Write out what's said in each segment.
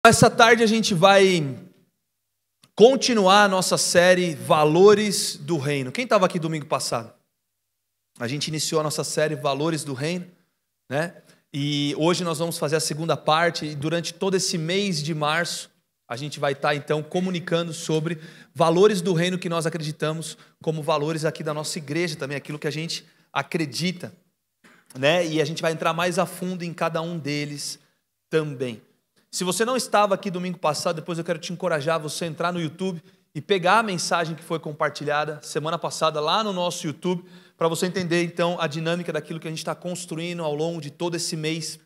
Essa tarde a gente vai continuar a nossa série Valores do Reino. Quem estava aqui domingo passado? A gente iniciou a nossa série Valores do Reino, né? E hoje nós vamos fazer a segunda parte e durante todo esse mês de março a gente vai estar então comunicando sobre valores do reino que nós acreditamos como valores aqui da nossa igreja também, aquilo que a gente acredita, né? E a gente vai entrar mais a fundo em cada um deles também. Se você não estava aqui domingo passado, depois eu quero te encorajar a você entrar no YouTube e pegar a mensagem que foi compartilhada semana passada lá no nosso YouTube, para você entender então a dinâmica daquilo que a gente está construindo ao longo de todo esse mês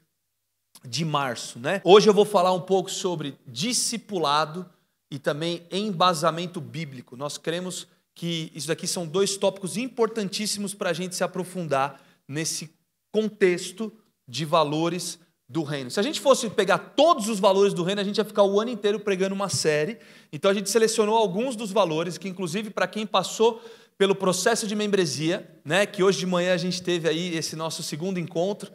de março, né? Hoje eu vou falar um pouco sobre discipulado e também embasamento bíblico. Nós cremos que isso daqui são dois tópicos importantíssimos para a gente se aprofundar nesse contexto de valores do reino. Se a gente fosse pegar todos os valores do reino, a gente ia ficar o ano inteiro pregando uma série. Então a gente selecionou alguns dos valores que, inclusive, para quem passou pelo processo de membresia, né, que hoje de manhã a gente teve aí esse nosso segundo encontro,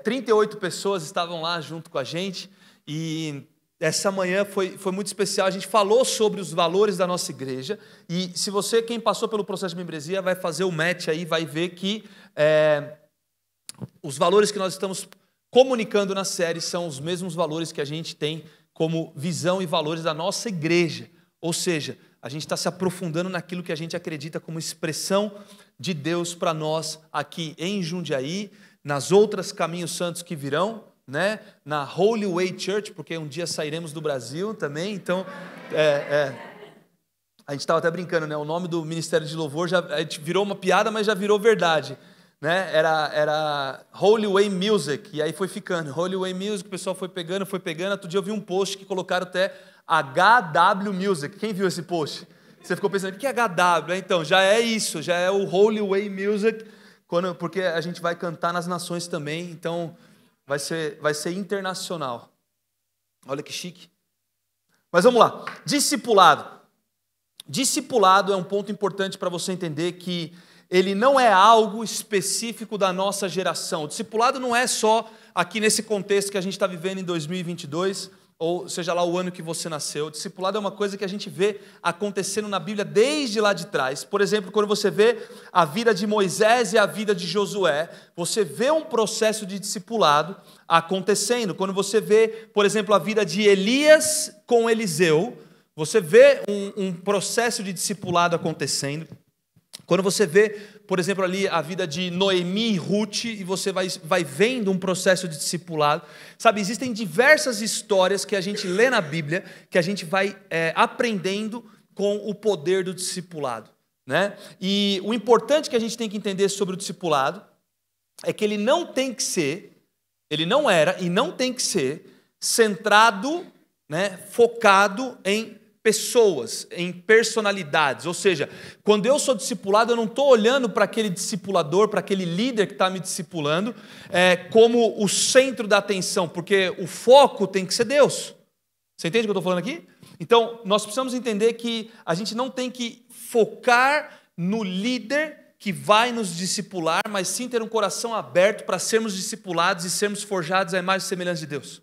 38 pessoas estavam lá junto com a gente e essa manhã foi muito especial. A gente falou sobre os valores da nossa igreja e se você, quem passou pelo processo de membresia, vai fazer o match aí, vai ver que os valores que nós estamos comunicando na série são os mesmos valores que a gente tem como visão e valores da nossa igreja. Ou seja, a gente está se aprofundando naquilo que a gente acredita como expressão de Deus para nós aqui em Jundiaí, nas outras caminhos santos que virão, né? Na Holy Way Church, porque um dia sairemos do Brasil também. Então, a gente estava até brincando, né? O nome do Ministério de Louvor a gente virou uma piada, mas já virou verdade. Né? Era Holy Way Music, e aí foi ficando Holy Way Music, o pessoal foi pegando, outro dia eu vi um post que colocaram até HW Music. Quem viu esse post? Você ficou pensando, o que é HW? Então, já é isso, já é o Holy Way Music, porque a gente vai cantar nas nações também, então vai ser internacional. Olha que chique. Mas vamos lá, discipulado. Discipulado é um ponto importante para você entender que ele não é algo específico da nossa geração. O discipulado não é só aqui nesse contexto que a gente está vivendo em 2022, ou seja lá o ano que você nasceu. O discipulado é uma coisa que a gente vê acontecendo na Bíblia desde lá de trás. Por exemplo, quando você vê a vida de Moisés e a vida de Josué, você vê um processo de discipulado acontecendo. Quando você vê, por exemplo, a vida de Elias com Eliseu, você vê um processo de discipulado acontecendo. Quando você vê, por exemplo, ali a vida de Noemi e Ruth, e você vai vendo um processo de discipulado, sabe, existem diversas histórias que a gente lê na Bíblia, que a gente vai aprendendo com o poder do discipulado, né? E o importante que a gente tem que entender sobre o discipulado é que ele não era e não tem que ser centrado, né, focado em pessoas, em personalidades. Ou seja, quando eu sou discipulado, eu não estou olhando para aquele discipulador, para aquele líder que está me discipulando, como o centro da atenção, porque o foco tem que ser Deus. Você entende o que eu estou falando aqui? Então, nós precisamos entender que a gente não tem que focar no líder que vai nos discipular, mas sim ter um coração aberto para sermos discipulados e sermos forjados à imagem e semelhança de Deus.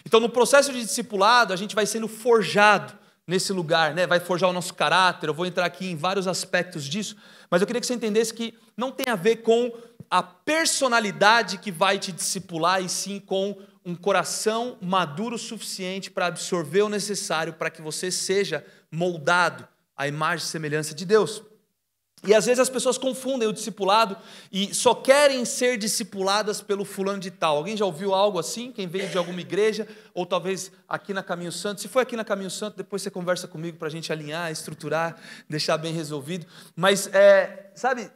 Então, no processo de discipulado, a gente vai sendo forjado nesse lugar, né? Vai forjar o nosso caráter. Eu vou entrar aqui em vários aspectos disso, mas eu queria que você entendesse que não tem a ver com a personalidade que vai te discipular, e sim com um coração maduro o suficiente para absorver o necessário para que você seja moldado à imagem e semelhança de Deus. E às vezes as pessoas confundem o discipulado e só querem ser discipuladas pelo fulano de tal. Alguém já ouviu algo assim? Quem veio de alguma igreja, ou talvez aqui na Caminho Santo. Se foi aqui na Caminho Santo, depois você conversa comigo para a gente alinhar, estruturar, deixar bem resolvido. Mas, sabe,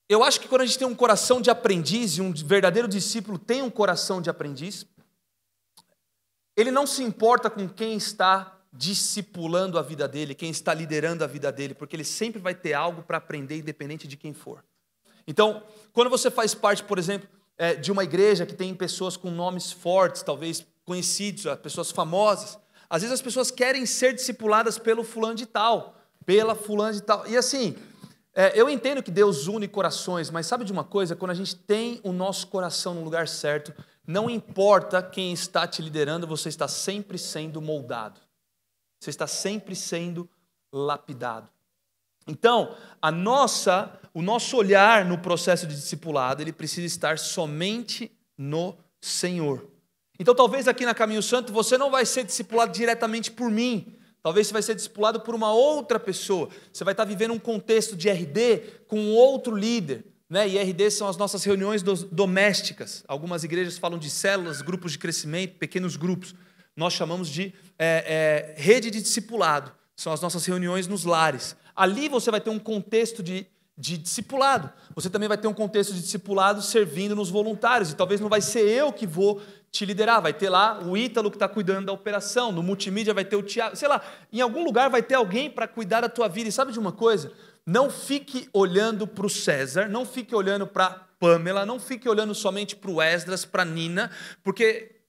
eu acho que quando a gente tem um coração de aprendiz, e um verdadeiro discípulo tem um coração de aprendiz, ele não se importa com quem está discipulando a vida dele, quem está liderando a vida dele, porque ele sempre vai ter algo para aprender, independente de quem for. Então, quando você faz parte, por exemplo, de uma igreja que tem pessoas com nomes fortes, talvez conhecidos, pessoas famosas, às vezes as pessoas querem ser discipuladas pelo fulano de tal, pela fulana de tal, e assim, eu entendo que Deus une corações, mas sabe de uma coisa? Quando a gente tem o nosso coração no lugar certo, Não importa quem está te liderando, você está sempre sendo moldado. Você está sempre sendo lapidado. Então, o nosso olhar no processo de discipulado, ele precisa estar somente no Senhor. Então, talvez aqui na Caminho Santo, você não vai ser discipulado diretamente por mim. Talvez você vai ser discipulado por uma outra pessoa. Você vai estar vivendo um contexto de RD com outro líder. Né? E RD são as nossas reuniões domésticas. Algumas igrejas falam de células, grupos de crescimento, pequenos grupos. Nós chamamos de rede de discipulado. São as nossas reuniões nos lares. Ali você vai ter um contexto de discipulado. Você também vai ter um contexto de discipulado servindo nos voluntários. E talvez não vai ser eu que vou te liderar. Vai ter lá o Ítalo que está cuidando da operação. No multimídia vai ter o Tiago. Sei lá, em algum lugar vai ter alguém para cuidar da tua vida. E sabe de uma coisa? Não fique olhando para o César, não fique olhando para a Pamela, não fique olhando somente para o Esdras, para a Nina, porque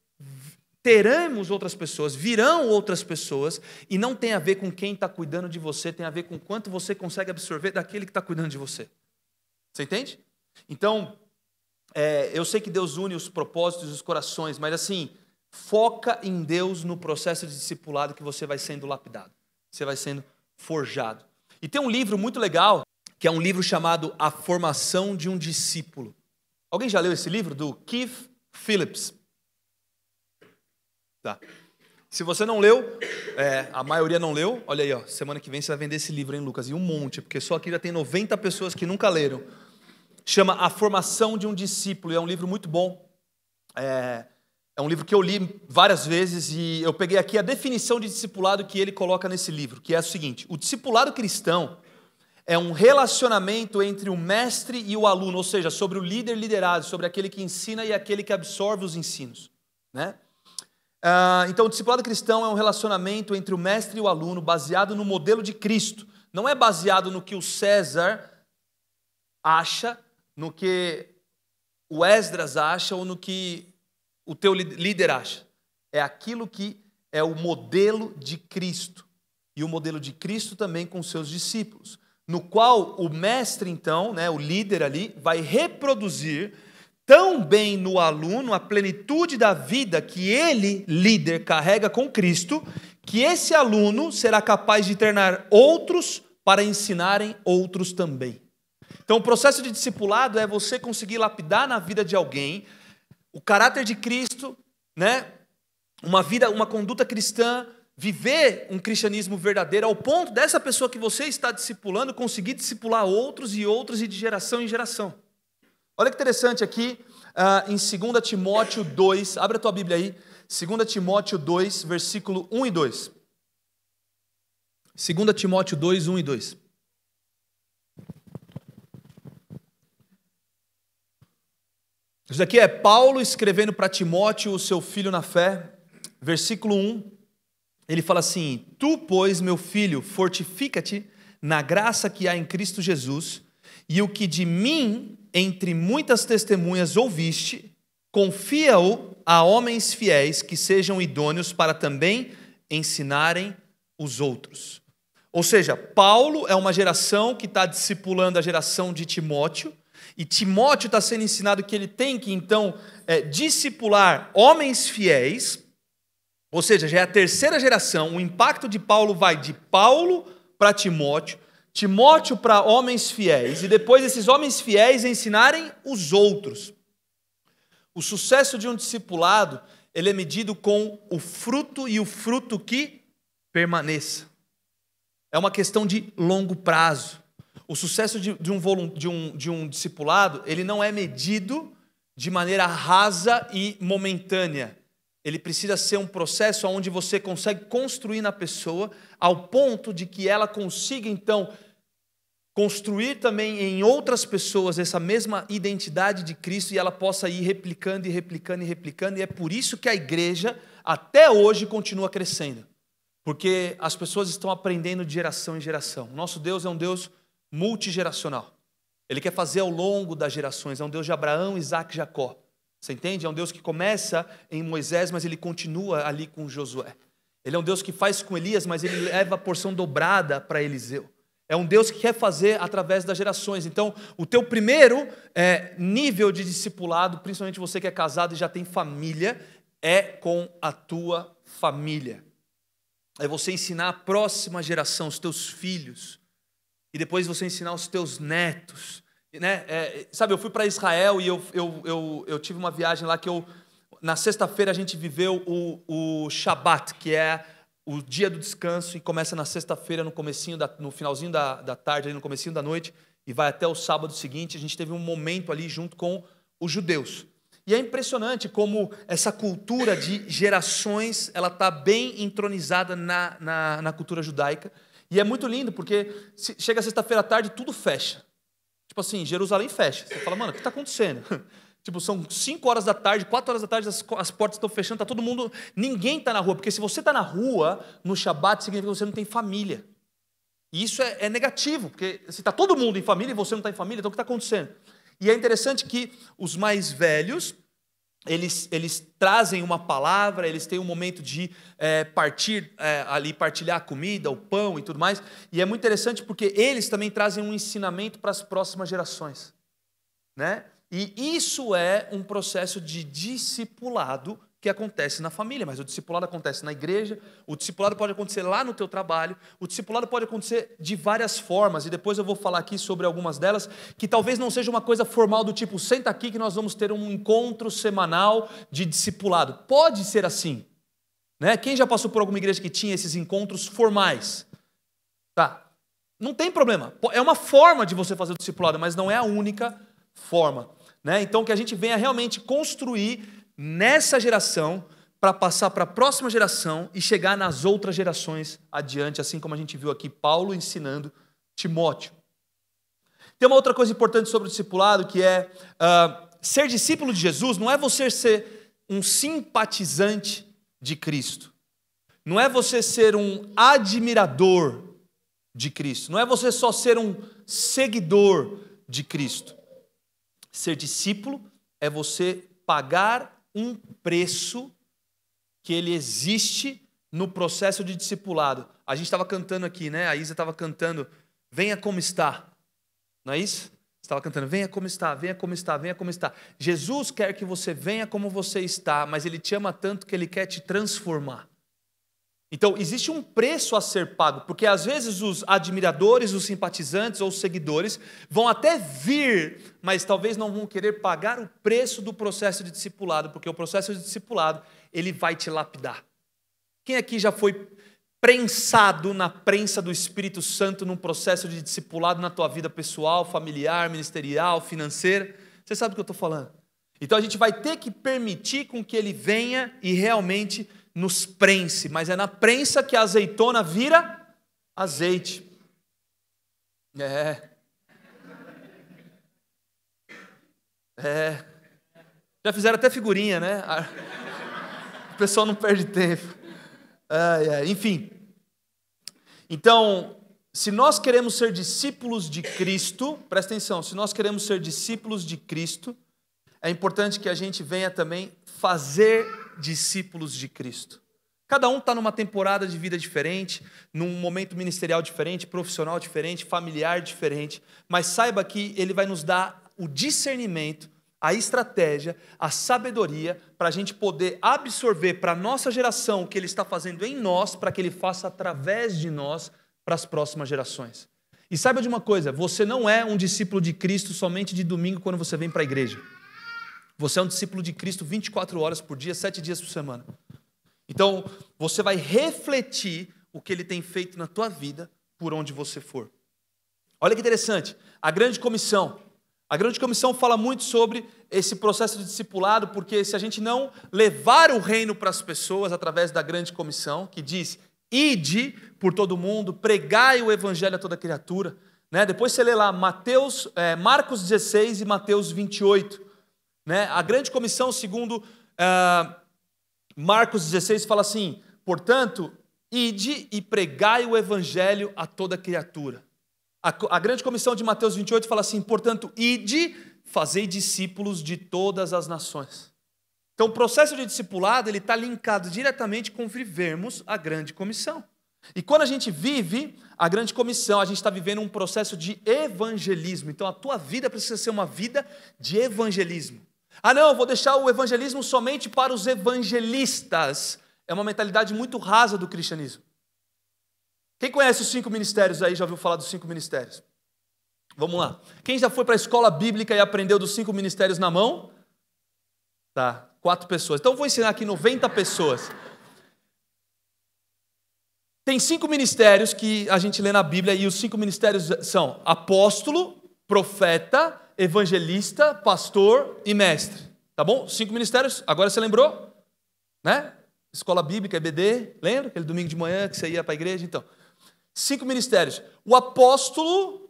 teremos outras pessoas, virão outras pessoas, e não tem a ver com quem está cuidando de você, tem a ver com quanto você consegue absorver daquele que está cuidando de você. Você entende? Então, eu sei que Deus une os propósitos e os corações, mas assim, foca em Deus no processo de discipulado que você vai sendo lapidado, você vai sendo forjado. E tem um livro muito legal, que é um livro chamado A Formação de um Discípulo. Alguém já leu esse livro? Do Keith Phillips. Tá. Se você não leu, a maioria não leu, olha aí, ó, semana que vem você vai vender esse livro, hein, Lucas? E um monte, porque só aqui já tem 90 pessoas que nunca leram. Chama A Formação de um Discípulo, e é um livro muito bom. É um livro que eu li várias vezes e eu peguei aqui a definição de discipulado que ele coloca nesse livro, que é o seguinte: o discipulado cristão é um relacionamento entre o mestre e o aluno, ou seja, sobre o líder liderado, sobre aquele que ensina e aquele que absorve os ensinos, né? Então, o discipulado cristão é um relacionamento entre o mestre e o aluno baseado no modelo de Cristo. Não é baseado no que o César acha, no que o Esdras acha ou no que o teu líder acha. É aquilo que é o modelo de Cristo. E o modelo de Cristo também com seus discípulos. No qual o mestre, então, né, o líder ali, vai reproduzir tão bem no aluno a plenitude da vida que ele, líder, carrega com Cristo, que esse aluno será capaz de treinar outros para ensinarem outros também. Então, o processo de discipulado é você conseguir lapidar na vida de alguém o caráter de Cristo, né? Uma conduta cristã, viver um cristianismo verdadeiro ao ponto dessa pessoa que você está discipulando conseguir discipular outros e outros e de geração em geração. Olha que interessante aqui em 2 Timóteo 2, abre a tua Bíblia aí, 2 Timóteo 2, versículo 1 e 2. 2 Timóteo 2, 1 e 2. Isso aqui é Paulo escrevendo para Timóteo, o seu filho na fé, versículo 1, ele fala assim: tu, pois, meu filho, fortifica-te na graça que há em Cristo Jesus, e o que de mim, entre muitas testemunhas, ouviste, confia-o a homens fiéis que sejam idôneos para também ensinarem os outros. Ou seja, Paulo é uma geração que está discipulando a geração de Timóteo, e Timóteo está sendo ensinado que ele tem que, então, discipular homens fiéis, ou seja, já é a terceira geração. O impacto de Paulo vai de Paulo para Timóteo, Timóteo para homens fiéis, e depois esses homens fiéis ensinarem os outros. O sucesso de um discipulado, ele é medido com o fruto, e o fruto que permaneça. É uma questão de longo prazo. O sucesso de um discipulado, ele não é medido de maneira rasa e momentânea. Ele precisa ser um processo onde você consegue construir na pessoa ao ponto de que ela consiga, então, construir também em outras pessoas essa mesma identidade de Cristo e ela possa ir replicando e replicando e replicando. E é por isso que a igreja, até hoje, continua crescendo. Porque as pessoas estão aprendendo de geração em geração. Nosso Deus é um Deus multigeracional. Ele quer fazer ao longo das gerações. É um Deus de Abraão, Isaac e Jacó. Você entende? É um Deus que começa em Moisés, mas ele continua ali com Josué. Ele é um Deus que faz com Elias, mas ele leva a porção dobrada para Eliseu. É um Deus que quer fazer através das gerações. Então, o teu primeiro nível de discipulado, principalmente você que é casado e já tem família, é com a tua família. É você ensinar a próxima geração, os teus filhos, e depois você ensinar os teus netos. Né? Sabe, eu fui para Israel e eu tive uma viagem lá que na sexta-feira a gente viveu o Shabat, que é o dia do descanso, e começa na sexta-feira, no finalzinho da tarde, ali no comecinho da noite, e vai até o sábado seguinte. A gente teve um momento ali junto com os judeus. E é impressionante como essa cultura de gerações, ela está bem entronizada na cultura judaica. E é muito lindo, porque chega sexta-feira à tarde, tudo fecha. Tipo assim, Jerusalém fecha. Você fala, mano, o que está acontecendo? Tipo, são 5 horas da tarde, 4 horas da tarde, as portas estão fechando, está todo mundo... Ninguém está na rua, porque se você está na rua, no Shabat, significa que você não tem família. E isso é negativo, porque se está todo mundo em família e você não está em família, então o que está acontecendo? E é interessante que os mais velhos, eles trazem uma palavra, eles têm um momento de partilhar a comida, o pão e tudo mais. E é muito interessante porque eles também trazem um ensinamento para as próximas gerações, né? E isso é um processo de discipulado que acontece na família, mas o discipulado acontece na igreja, o discipulado pode acontecer lá no teu trabalho, o discipulado pode acontecer de várias formas, e depois eu vou falar aqui sobre algumas delas, que talvez não seja uma coisa formal do tipo, senta aqui que nós vamos ter um encontro semanal de discipulado. Pode ser assim, né? Quem já passou por alguma igreja que tinha esses encontros formais? Tá, não tem problema, é uma forma de você fazer o discipulado, mas não é a única forma, né? Então que a gente venha realmente construir nessa geração para passar para a próxima geração e chegar nas outras gerações adiante, assim como a gente viu aqui Paulo ensinando Timóteo. Tem uma outra coisa importante sobre o discipulado, que é ser discípulo de Jesus não é você ser um simpatizante de Cristo, não é você ser um admirador de Cristo, não é você só ser um seguidor de Cristo. Ser discípulo é você pagar um preço que ele existe no processo de discipulado. A gente estava cantando aqui, né? A Isa estava cantando, venha como está. Não é isso? Estava cantando, venha como está, venha como está, venha como está. Jesus quer que você venha como você está, mas Ele te ama tanto que Ele quer te transformar. Então, existe um preço a ser pago, porque às vezes os admiradores, os simpatizantes ou os seguidores vão até vir, mas talvez não vão querer pagar o preço do processo de discipulado, porque o processo de discipulado, ele vai te lapidar. Quem aqui já foi prensado na prensa do Espírito Santo num processo de discipulado na tua vida pessoal, familiar, ministerial, financeira? Você sabe do que eu estou falando. Então a gente vai ter que permitir com que ele venha e realmente nos prense, mas é na prensa que a azeitona vira azeite. Já fizeram até figurinha, né? O pessoal não perde tempo. Enfim. Então, se nós queremos ser discípulos de Cristo, presta atenção, se nós queremos ser discípulos de Cristo, é importante que a gente venha também fazer discípulos de Cristo. Cada um está numa temporada de vida diferente, num momento ministerial diferente, profissional diferente, familiar diferente, mas saiba que Ele vai nos dar o discernimento, a estratégia, a sabedoria para a gente poder absorver para a nossa geração o que Ele está fazendo em nós, para que Ele faça através de nós para as próximas gerações. E saiba de uma coisa, você não é um discípulo de Cristo somente de domingo quando você vem para a igreja. Você é um discípulo de Cristo 24 horas por dia, 7 dias por semana. Então, você vai refletir o que Ele tem feito na tua vida por onde você for. Olha que interessante, a grande comissão. A grande comissão fala muito sobre esse processo de discipulado, porque se a gente não levar o reino para as pessoas através da grande comissão, que diz, ide por todo mundo, pregai o evangelho a toda criatura, né? Depois você lê lá Marcos 16 e Mateus 28, né? A grande comissão, segundo Marcos 16, fala assim, portanto, ide e pregai o evangelho a toda criatura. A grande comissão de Mateus 28 fala assim, portanto, ide, fazei discípulos de todas as nações. Então, o processo de discipulado, ele está linkado diretamente com vivermos a grande comissão. E quando a gente vive a grande comissão, a gente está vivendo um processo de evangelismo. Então a tua vida precisa ser uma vida de evangelismo. Ah não, eu vou deixar o evangelismo somente para os evangelistas. É uma mentalidade muito rasa do cristianismo. Quem conhece os 5 ministérios aí, já ouviu falar dos 5 ministérios? Vamos lá. Quem já foi para a escola bíblica e aprendeu dos 5 ministérios na mão? Tá, 4 pessoas. Então eu vou ensinar aqui 90 pessoas. Tem 5 ministérios que a gente lê na Bíblia e os 5 ministérios são apóstolo, profeta, evangelista, pastor e mestre. Tá bom? 5 ministérios, agora você lembrou? Né? Escola bíblica, EBD, lembra? Aquele domingo de manhã que você ia para a igreja? Então, 5 ministérios. O apóstolo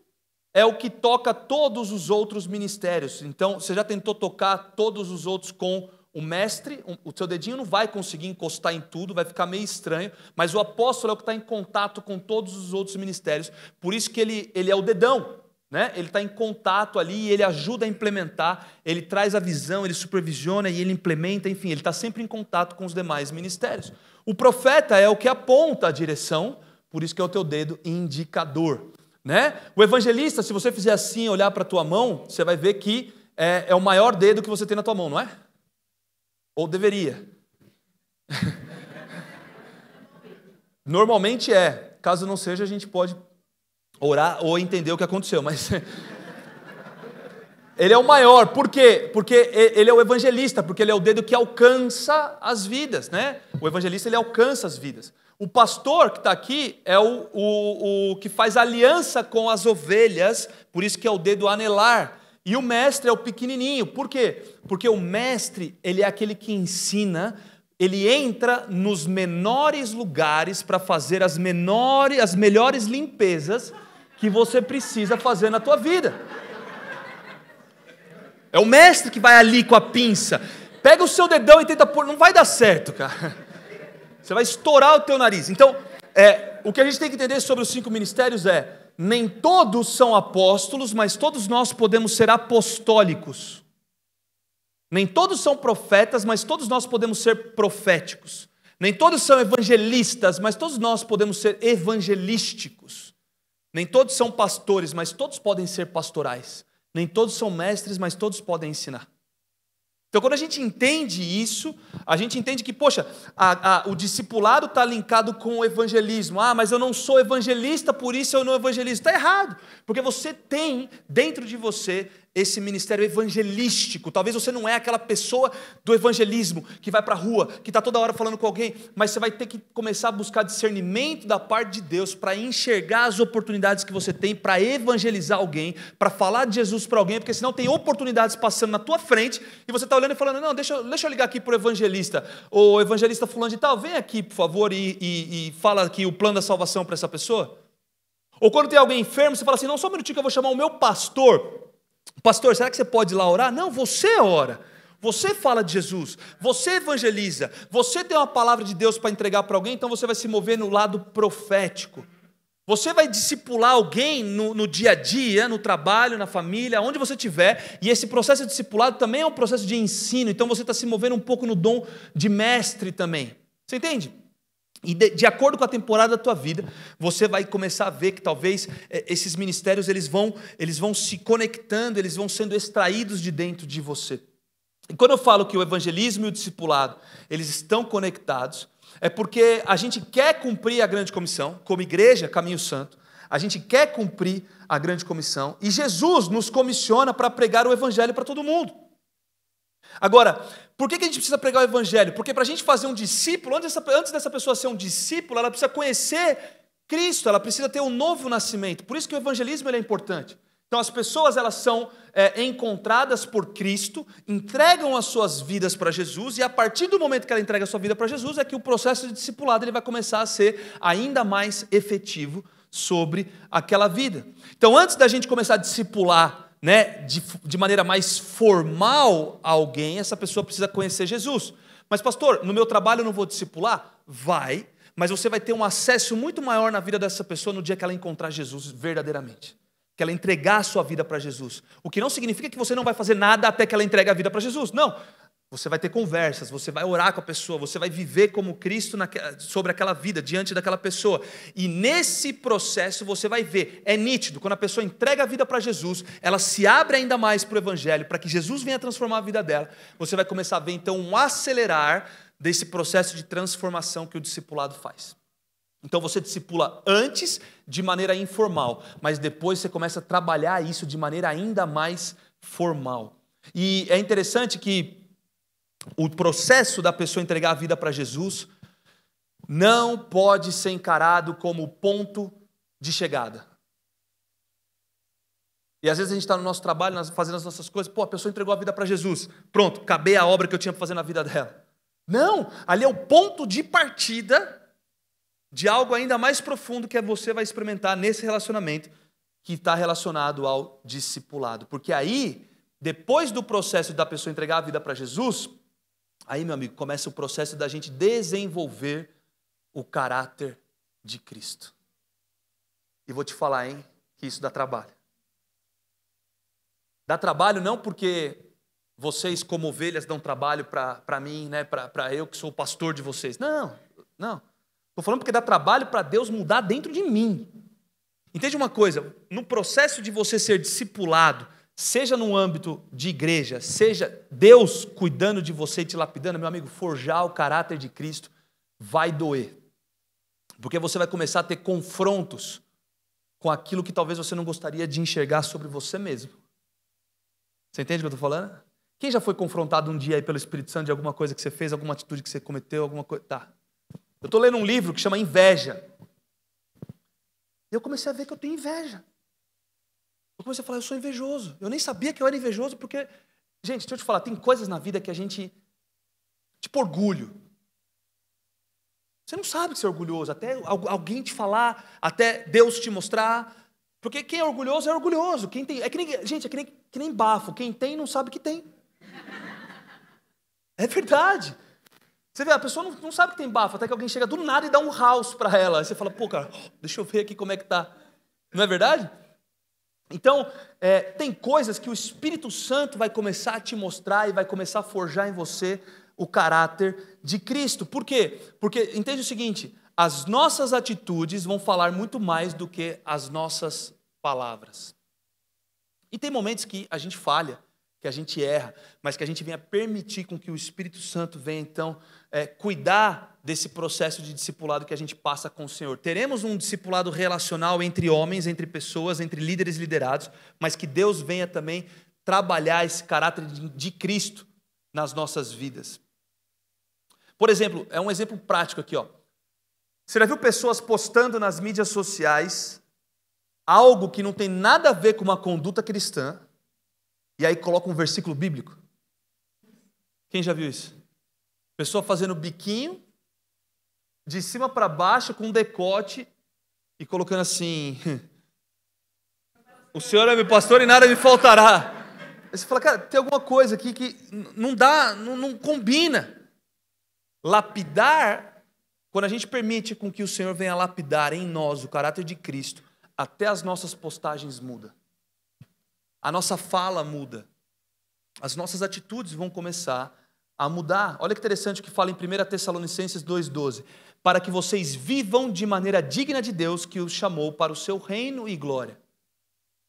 é o que toca todos os outros ministérios. Então, você já tentou tocar todos os outros com o mestre? O seu dedinho não vai conseguir encostar em tudo, vai ficar meio estranho, mas o apóstolo é o que está em contato com todos os outros ministérios. Por isso que ele é o dedão, né? Ele está em contato ali e ele ajuda a implementar, ele traz a visão, ele supervisiona e ele implementa, enfim, ele está sempre em contato com os demais ministérios. O profeta é o que aponta a direção, por isso que é o teu dedo indicador, né? O evangelista, se você fizer assim, olhar para a tua mão, você vai ver que é o maior dedo que você tem na tua mão, não é? Ou deveria. Normalmente é. Caso não seja, a gente pode orar ou entender o que aconteceu, mas ele é o maior. Por quê? Porque ele é o evangelista, porque ele é o dedo que alcança as vidas, né? O evangelista, ele alcança as vidas. O pastor que está aqui é o que faz aliança com as ovelhas, por isso que é o dedo anelar. E o mestre é o pequenininho. Por quê? Porque o mestre, ele é aquele que ensina, ele entra nos menores lugares para fazer as melhores limpezas que você precisa fazer na tua vida. É o mestre que vai ali com a pinça. Pega o seu dedão e tenta pôr, não vai dar certo, cara. Você vai estourar o teu nariz. Então, o que a gente tem que entender sobre os 5 ministérios é: nem todos são apóstolos, mas todos nós podemos ser apostólicos. Nem todos são profetas, mas todos nós podemos ser proféticos. Nem todos são evangelistas, mas todos nós podemos ser evangelísticos. Nem todos são pastores, mas todos podem ser pastorais. Nem todos são mestres, mas todos podem ensinar. Então, quando a gente entende isso, a gente entende que, poxa, o discipulado está linkado com o evangelismo. Ah, mas eu não sou evangelista, por isso eu não evangelizo. Está errado, porque você tem dentro de você esse ministério evangelístico. Talvez você não é aquela pessoa do evangelismo que vai para a rua, que está toda hora falando com alguém, mas você vai ter que começar a buscar discernimento da parte de Deus para enxergar as oportunidades que você tem para evangelizar alguém, para falar de Jesus para alguém, porque senão tem oportunidades passando na tua frente e você está olhando e falando: não, deixa eu ligar aqui para o evangelista, o evangelista fulano de tal, vem aqui por favor e fala aqui o plano da salvação para essa pessoa. Ou quando tem alguém enfermo, você fala assim: não, só um minutinho que eu vou chamar o meu pastor. Pastor, será que você pode ir lá orar? Não, você ora, você fala de Jesus, você evangeliza, você tem uma palavra de Deus para entregar para alguém, então você vai se mover no lado profético. Você vai discipular alguém no dia a dia, no trabalho, na família, onde você estiver, e esse processo de discipulado também é um processo de ensino, então você está se movendo um pouco no dom de mestre também. Você entende? E de acordo com a temporada da tua vida, você vai começar a ver que talvez esses ministérios eles vão se conectando, eles vão sendo extraídos de dentro de você. E quando eu falo que o evangelismo e o discipulado eles estão conectados, é porque a gente quer cumprir a grande comissão, como igreja Caminho Santo, a gente quer cumprir a grande comissão, e Jesus nos comissiona para pregar o evangelho para todo mundo. Agora, por que a gente precisa pregar o evangelho? Porque para a gente fazer um discípulo, antes dessa pessoa ser um discípulo, ela precisa conhecer Cristo, ela precisa ter um novo nascimento. Por isso que o evangelismo ele é importante. Então as pessoas elas são encontradas por Cristo, entregam as suas vidas para Jesus, e a partir do momento que ela entrega a sua vida para Jesus, é que o processo de discipulado ele vai começar a ser ainda mais efetivo sobre aquela vida. Então antes da gente começar a discipular, né, de maneira mais formal alguém, essa pessoa precisa conhecer Jesus. Mas pastor, no meu trabalho eu não vou discipular? Vai, mas você vai ter um acesso muito maior na vida dessa pessoa no dia que ela encontrar Jesus verdadeiramente, que ela entregar a sua vida para Jesus. O que não significa que você não vai fazer nada até que ela entregue a vida para Jesus, não. Você vai ter conversas, você vai orar com a pessoa, você vai viver como Cristo sobre aquela vida, diante daquela pessoa. E nesse processo você vai ver, é nítido, quando a pessoa entrega a vida para Jesus, ela se abre ainda mais para o Evangelho, para que Jesus venha transformar a vida dela. Você vai começar a ver então um acelerar desse processo de transformação que o discipulado faz. Então você discipula antes de maneira informal, mas depois você começa a trabalhar isso de maneira ainda mais formal. E é interessante que o processo da pessoa entregar a vida para Jesus não pode ser encarado como ponto de chegada. E às vezes a gente está no nosso trabalho, fazendo as nossas coisas, a pessoa entregou a vida para Jesus, pronto, acabei a obra que eu tinha para fazer na vida dela. Não, ali é o ponto de partida de algo ainda mais profundo que você vai experimentar nesse relacionamento que está relacionado ao discipulado. Porque aí, depois do processo da pessoa entregar a vida para Jesus, aí, meu amigo, começa o processo da gente desenvolver o caráter de Cristo. E vou te falar, que isso dá trabalho. Dá trabalho não porque vocês, como ovelhas, dão trabalho para mim, né, para eu que sou o pastor de vocês. Não. Estou falando porque dá trabalho para Deus mudar dentro de mim. Entende uma coisa? No processo de você ser discipulado, seja no âmbito de igreja, seja Deus cuidando de você e te lapidando, meu amigo, forjar o caráter de Cristo vai doer. Porque você vai começar a ter confrontos com aquilo que talvez você não gostaria de enxergar sobre você mesmo. Você entende o que eu estou falando? Quem já foi confrontado um dia aí pelo Espírito Santo de alguma coisa que você fez, alguma atitude que você cometeu, alguma coisa? Tá. Eu estou lendo um livro que chama Inveja. E eu comecei a ver que eu tenho inveja. Eu comecei a falar, eu sou invejoso. Eu nem sabia que eu era invejoso, porque... Gente, deixa eu te falar, tem coisas na vida que a gente... Tipo orgulho. Você não sabe que você é orgulhoso, até alguém te falar, até Deus te mostrar. Porque quem é orgulhoso é orgulhoso. Quem tem... Gente, é que nem bafo. Quem tem não sabe que tem. É verdade. Você vê, a pessoa não sabe que tem bafo, até que alguém chega do nada e dá um house para ela. Aí você fala, cara, deixa eu ver aqui como é que tá. Não é verdade? Então, tem coisas que o Espírito Santo vai começar a te mostrar e vai começar a forjar em você o caráter de Cristo. Por quê? Porque, entende o seguinte, as nossas atitudes vão falar muito mais do que as nossas palavras. E tem momentos que a gente falha, que a gente erra, mas que a gente venha permitir com que o Espírito Santo venha, então, cuidar desse processo de discipulado que a gente passa com o Senhor. Teremos um discipulado relacional entre homens, entre pessoas, entre líderes e liderados, mas que Deus venha também trabalhar esse caráter de Cristo nas nossas vidas. Por exemplo, é um exemplo prático aqui, ó. Você já viu pessoas postando nas mídias sociais algo que não tem nada a ver com uma conduta cristã, e aí coloca um versículo bíblico? Quem já viu isso? Pessoa fazendo biquinho, de cima para baixo, com um decote, e colocando assim, o Senhor é meu pastor e nada me faltará. Aí você fala, cara, tem alguma coisa aqui que não dá, não combina. Lapidar, quando a gente permite com que o Senhor venha lapidar em nós o caráter de Cristo, até as nossas postagens mudam. A nossa fala muda. As nossas atitudes vão começar a mudar. Olha que interessante o que fala em 1 Tessalonicenses 2,12. Para que vocês vivam de maneira digna de Deus que os chamou para o seu reino e glória.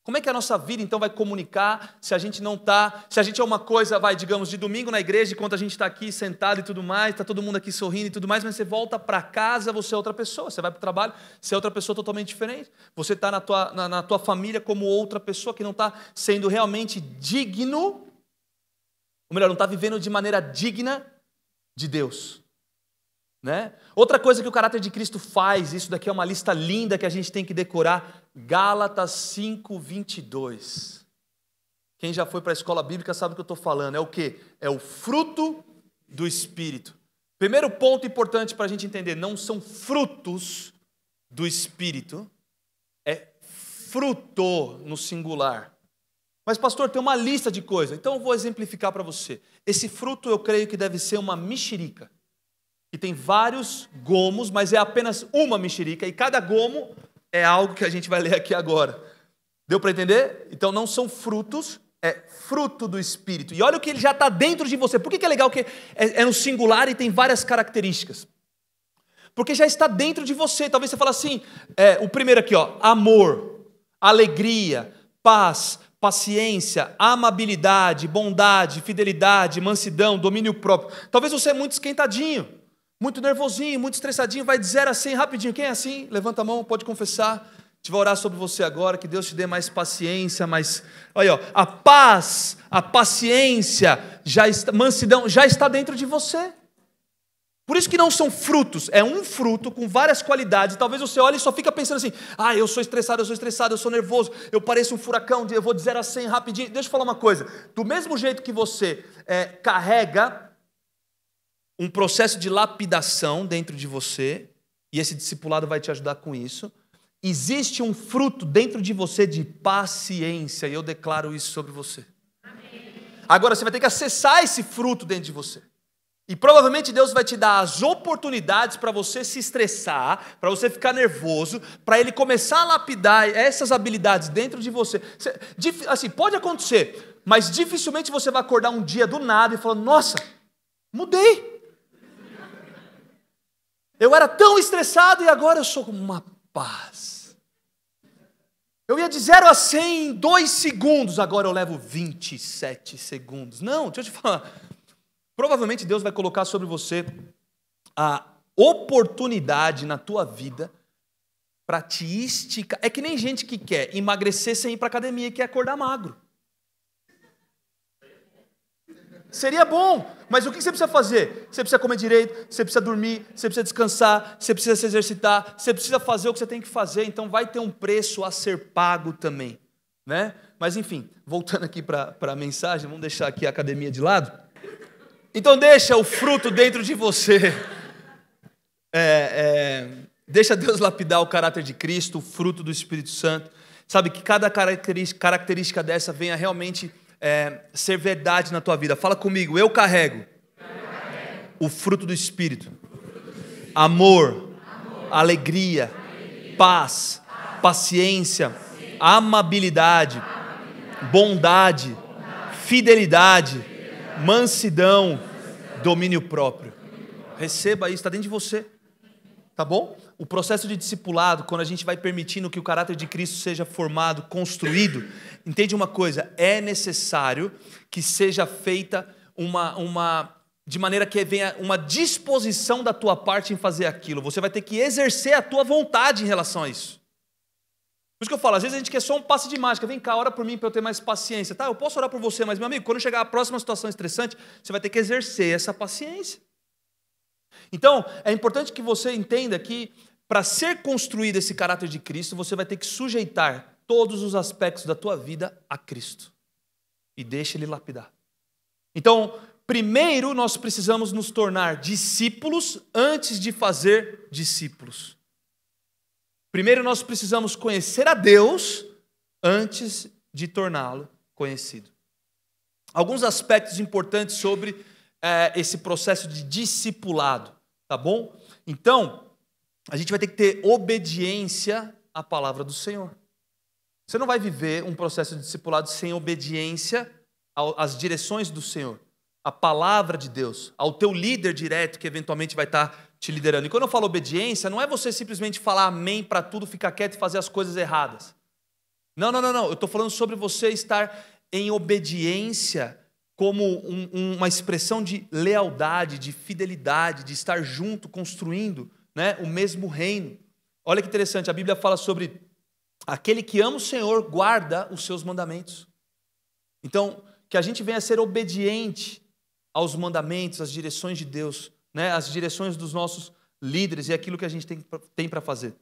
Como é que a nossa vida, então, vai comunicar se a gente não está... Se a gente é uma coisa, digamos, de domingo na igreja, enquanto a gente está aqui sentado e tudo mais, está todo mundo aqui sorrindo e tudo mais, mas você volta para casa, você é outra pessoa. Você vai para o trabalho, você é outra pessoa totalmente diferente. Você está na tua família como outra pessoa que não está sendo realmente digno, ou melhor, não está vivendo de maneira digna de Deus. Né? Outra coisa que o caráter de Cristo faz, isso daqui é uma lista linda que a gente tem que decorar, Gálatas 5:22. Quem já foi para a escola bíblica sabe o que eu estou falando. É o quê? É o fruto do Espírito. Primeiro ponto importante para a gente entender, não são frutos do Espírito, é fruto no singular. Mas pastor, tem uma lista de coisas, então eu vou exemplificar para você. Esse fruto eu creio que deve ser uma mexerica. Que tem vários gomos, mas é apenas uma mexerica, e cada gomo é algo que a gente vai ler aqui agora. Deu para entender? Então não são frutos, é fruto do Espírito. E olha o que ele já está dentro de você. Por que é legal que é no singular e tem várias características? Porque já está dentro de você. Talvez você fale assim, o primeiro aqui, ó, amor, alegria, paz, paciência, amabilidade, bondade, fidelidade, mansidão, domínio próprio. Talvez você é muito esquentadinho, muito nervosinho, muito estressadinho, vai de 0 a 100 rapidinho. Quem é assim? Levanta a mão, pode confessar. A gente vai orar sobre você agora, que Deus te dê mais paciência, mais... Olha, ó, a paz, a paciência, mansidão, já está dentro de você. Por isso que não são frutos, é um fruto com várias qualidades. Talvez você olhe e só fica pensando assim, eu sou estressado, eu sou nervoso, eu pareço um furacão, eu vou de 0 a 100 rapidinho. Deixa eu falar uma coisa, do mesmo jeito que você carrega um processo de lapidação dentro de você, e esse discipulado vai te ajudar com isso, existe um fruto dentro de você de paciência, e eu declaro isso sobre você. Amém. Agora você vai ter que acessar esse fruto dentro de você. E provavelmente Deus vai te dar as oportunidades para você se estressar, para você ficar nervoso, para Ele começar a lapidar essas habilidades dentro de você. Assim, pode acontecer, mas dificilmente você vai acordar um dia do nada e falar, nossa, mudei. Eu era tão estressado e agora eu sou com uma paz. Eu ia de 0 a 100 em 2 segundos, agora eu levo 27 segundos. Não, deixa eu te falar. Provavelmente Deus vai colocar sobre você a oportunidade na tua vida para te esticar. É que nem gente que quer emagrecer sem ir para a academia e quer acordar magro. Seria bom, mas o que você precisa fazer? Você precisa comer direito, você precisa dormir, você precisa descansar, você precisa se exercitar, você precisa fazer o que você tem que fazer, então vai ter um preço a ser pago também, né? Mas enfim, voltando aqui para a mensagem, vamos deixar aqui a academia de lado. Então deixa o fruto dentro de você, deixa Deus lapidar o caráter de Cristo, o fruto do Espírito Santo, sabe, que cada característica dessa venha realmente ser verdade na tua vida. Fala comigo, eu carrego o fruto do Espírito, amor, alegria, paz, paciência, amabilidade, bondade, fidelidade, mansidão, domínio próprio. Receba isso, está dentro de você. Tá bom? O processo de discipulado, quando a gente vai permitindo que o caráter de Cristo seja formado, construído, entende uma coisa, é necessário que seja feita de maneira que venha uma disposição da tua parte em fazer aquilo. Você vai ter que exercer a tua vontade em relação a isso. Por isso que eu falo, às vezes a gente quer só um passe de mágica. Vem cá, ora por mim para eu ter mais paciência. Tá, eu posso orar por você, mas meu amigo, quando chegar a próxima situação estressante, você vai ter que exercer essa paciência. Então, é importante que você entenda que para ser construído esse caráter de Cristo, você vai ter que sujeitar todos os aspectos da tua vida a Cristo. E deixa Ele lapidar. Então, primeiro nós precisamos nos tornar discípulos antes de fazer discípulos. Primeiro nós precisamos conhecer a Deus antes de torná-lo conhecido. Alguns aspectos importantes sobre esse processo de discipulado, tá bom? Então, a gente vai ter que ter obediência à palavra do Senhor. Você não vai viver um processo de discipulado sem obediência às direções do Senhor, à palavra de Deus, ao teu líder direto que eventualmente vai estar te liderando. E quando eu falo obediência, não é você simplesmente falar amém para tudo, ficar quieto e fazer as coisas erradas. Não. Eu estou falando sobre você estar em obediência como uma expressão de lealdade, de fidelidade, de estar junto, construindo, né, o mesmo reino. Olha que interessante, a Bíblia fala sobre aquele que ama o Senhor, guarda os seus mandamentos. Então, que a gente venha a ser obediente aos mandamentos, às direções de Deus, né, as direções dos nossos líderes e aquilo que a gente tem para fazer.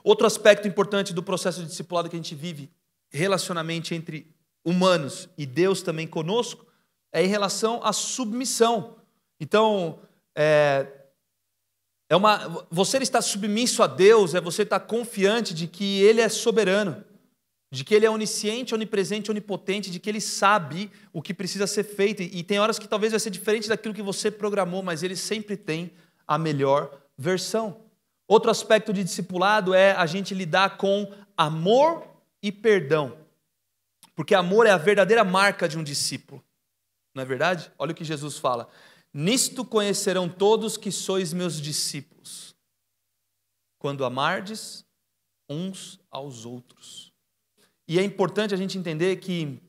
Outro aspecto importante do processo de discipulado que a gente vive, relacionamento entre humanos e Deus também conosco, é em relação à submissão. Então, você estar submisso a Deus é você estar confiante de que Ele é soberano, de que Ele é onisciente, onipresente, onipotente, de que Ele sabe o que precisa ser feito. E tem horas que talvez vai ser diferente daquilo que você programou, mas Ele sempre tem a melhor versão. Outro aspecto de discipulado é a gente lidar com amor e perdão. Porque amor é a verdadeira marca de um discípulo. Não é verdade? Olha o que Jesus fala. Nisto conhecerão todos que sois meus discípulos, quando amardes uns aos outros. E é importante a gente entender que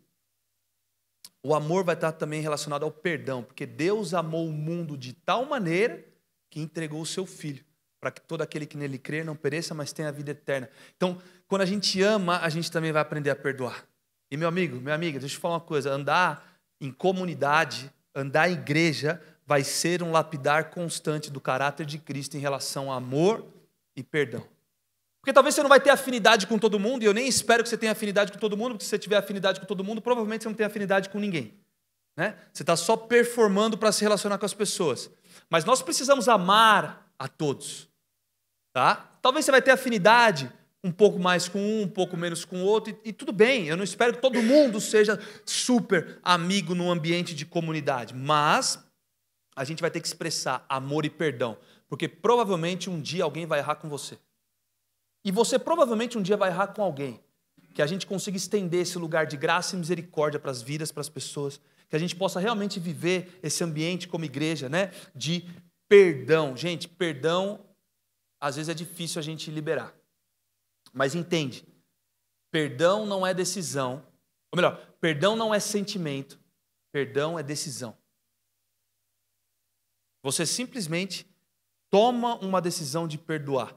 o amor vai estar também relacionado ao perdão, porque Deus amou o mundo de tal maneira que entregou o seu Filho, para que todo aquele que nele crer não pereça, mas tenha a vida eterna. Então, quando a gente ama, a gente também vai aprender a perdoar. E meu amigo, minha amiga, deixa eu falar uma coisa, andar em comunidade, andar em igreja, vai ser um lapidar constante do caráter de Cristo em relação a amor e perdão. Porque talvez você não vai ter afinidade com todo mundo, e eu nem espero que você tenha afinidade com todo mundo, porque se você tiver afinidade com todo mundo, provavelmente você não tem afinidade com ninguém. Né? Você está só performando para se relacionar com as pessoas. Mas nós precisamos amar a todos. Tá? Talvez você vai ter afinidade um pouco mais com um pouco menos com o outro, e tudo bem, eu não espero que todo mundo seja super amigo no ambiente de comunidade, mas a gente vai ter que expressar amor e perdão, porque provavelmente um dia alguém vai errar com você. E você provavelmente um dia vai errar com alguém. Que a gente consiga estender esse lugar de graça e misericórdia para as vidas, para as pessoas, que a gente possa realmente viver esse ambiente como igreja, né, de perdão. Gente, perdão às vezes é difícil a gente liberar. Mas entende, perdão não é decisão, ou melhor, perdão não é sentimento, perdão é decisão. Você simplesmente toma uma decisão de perdoar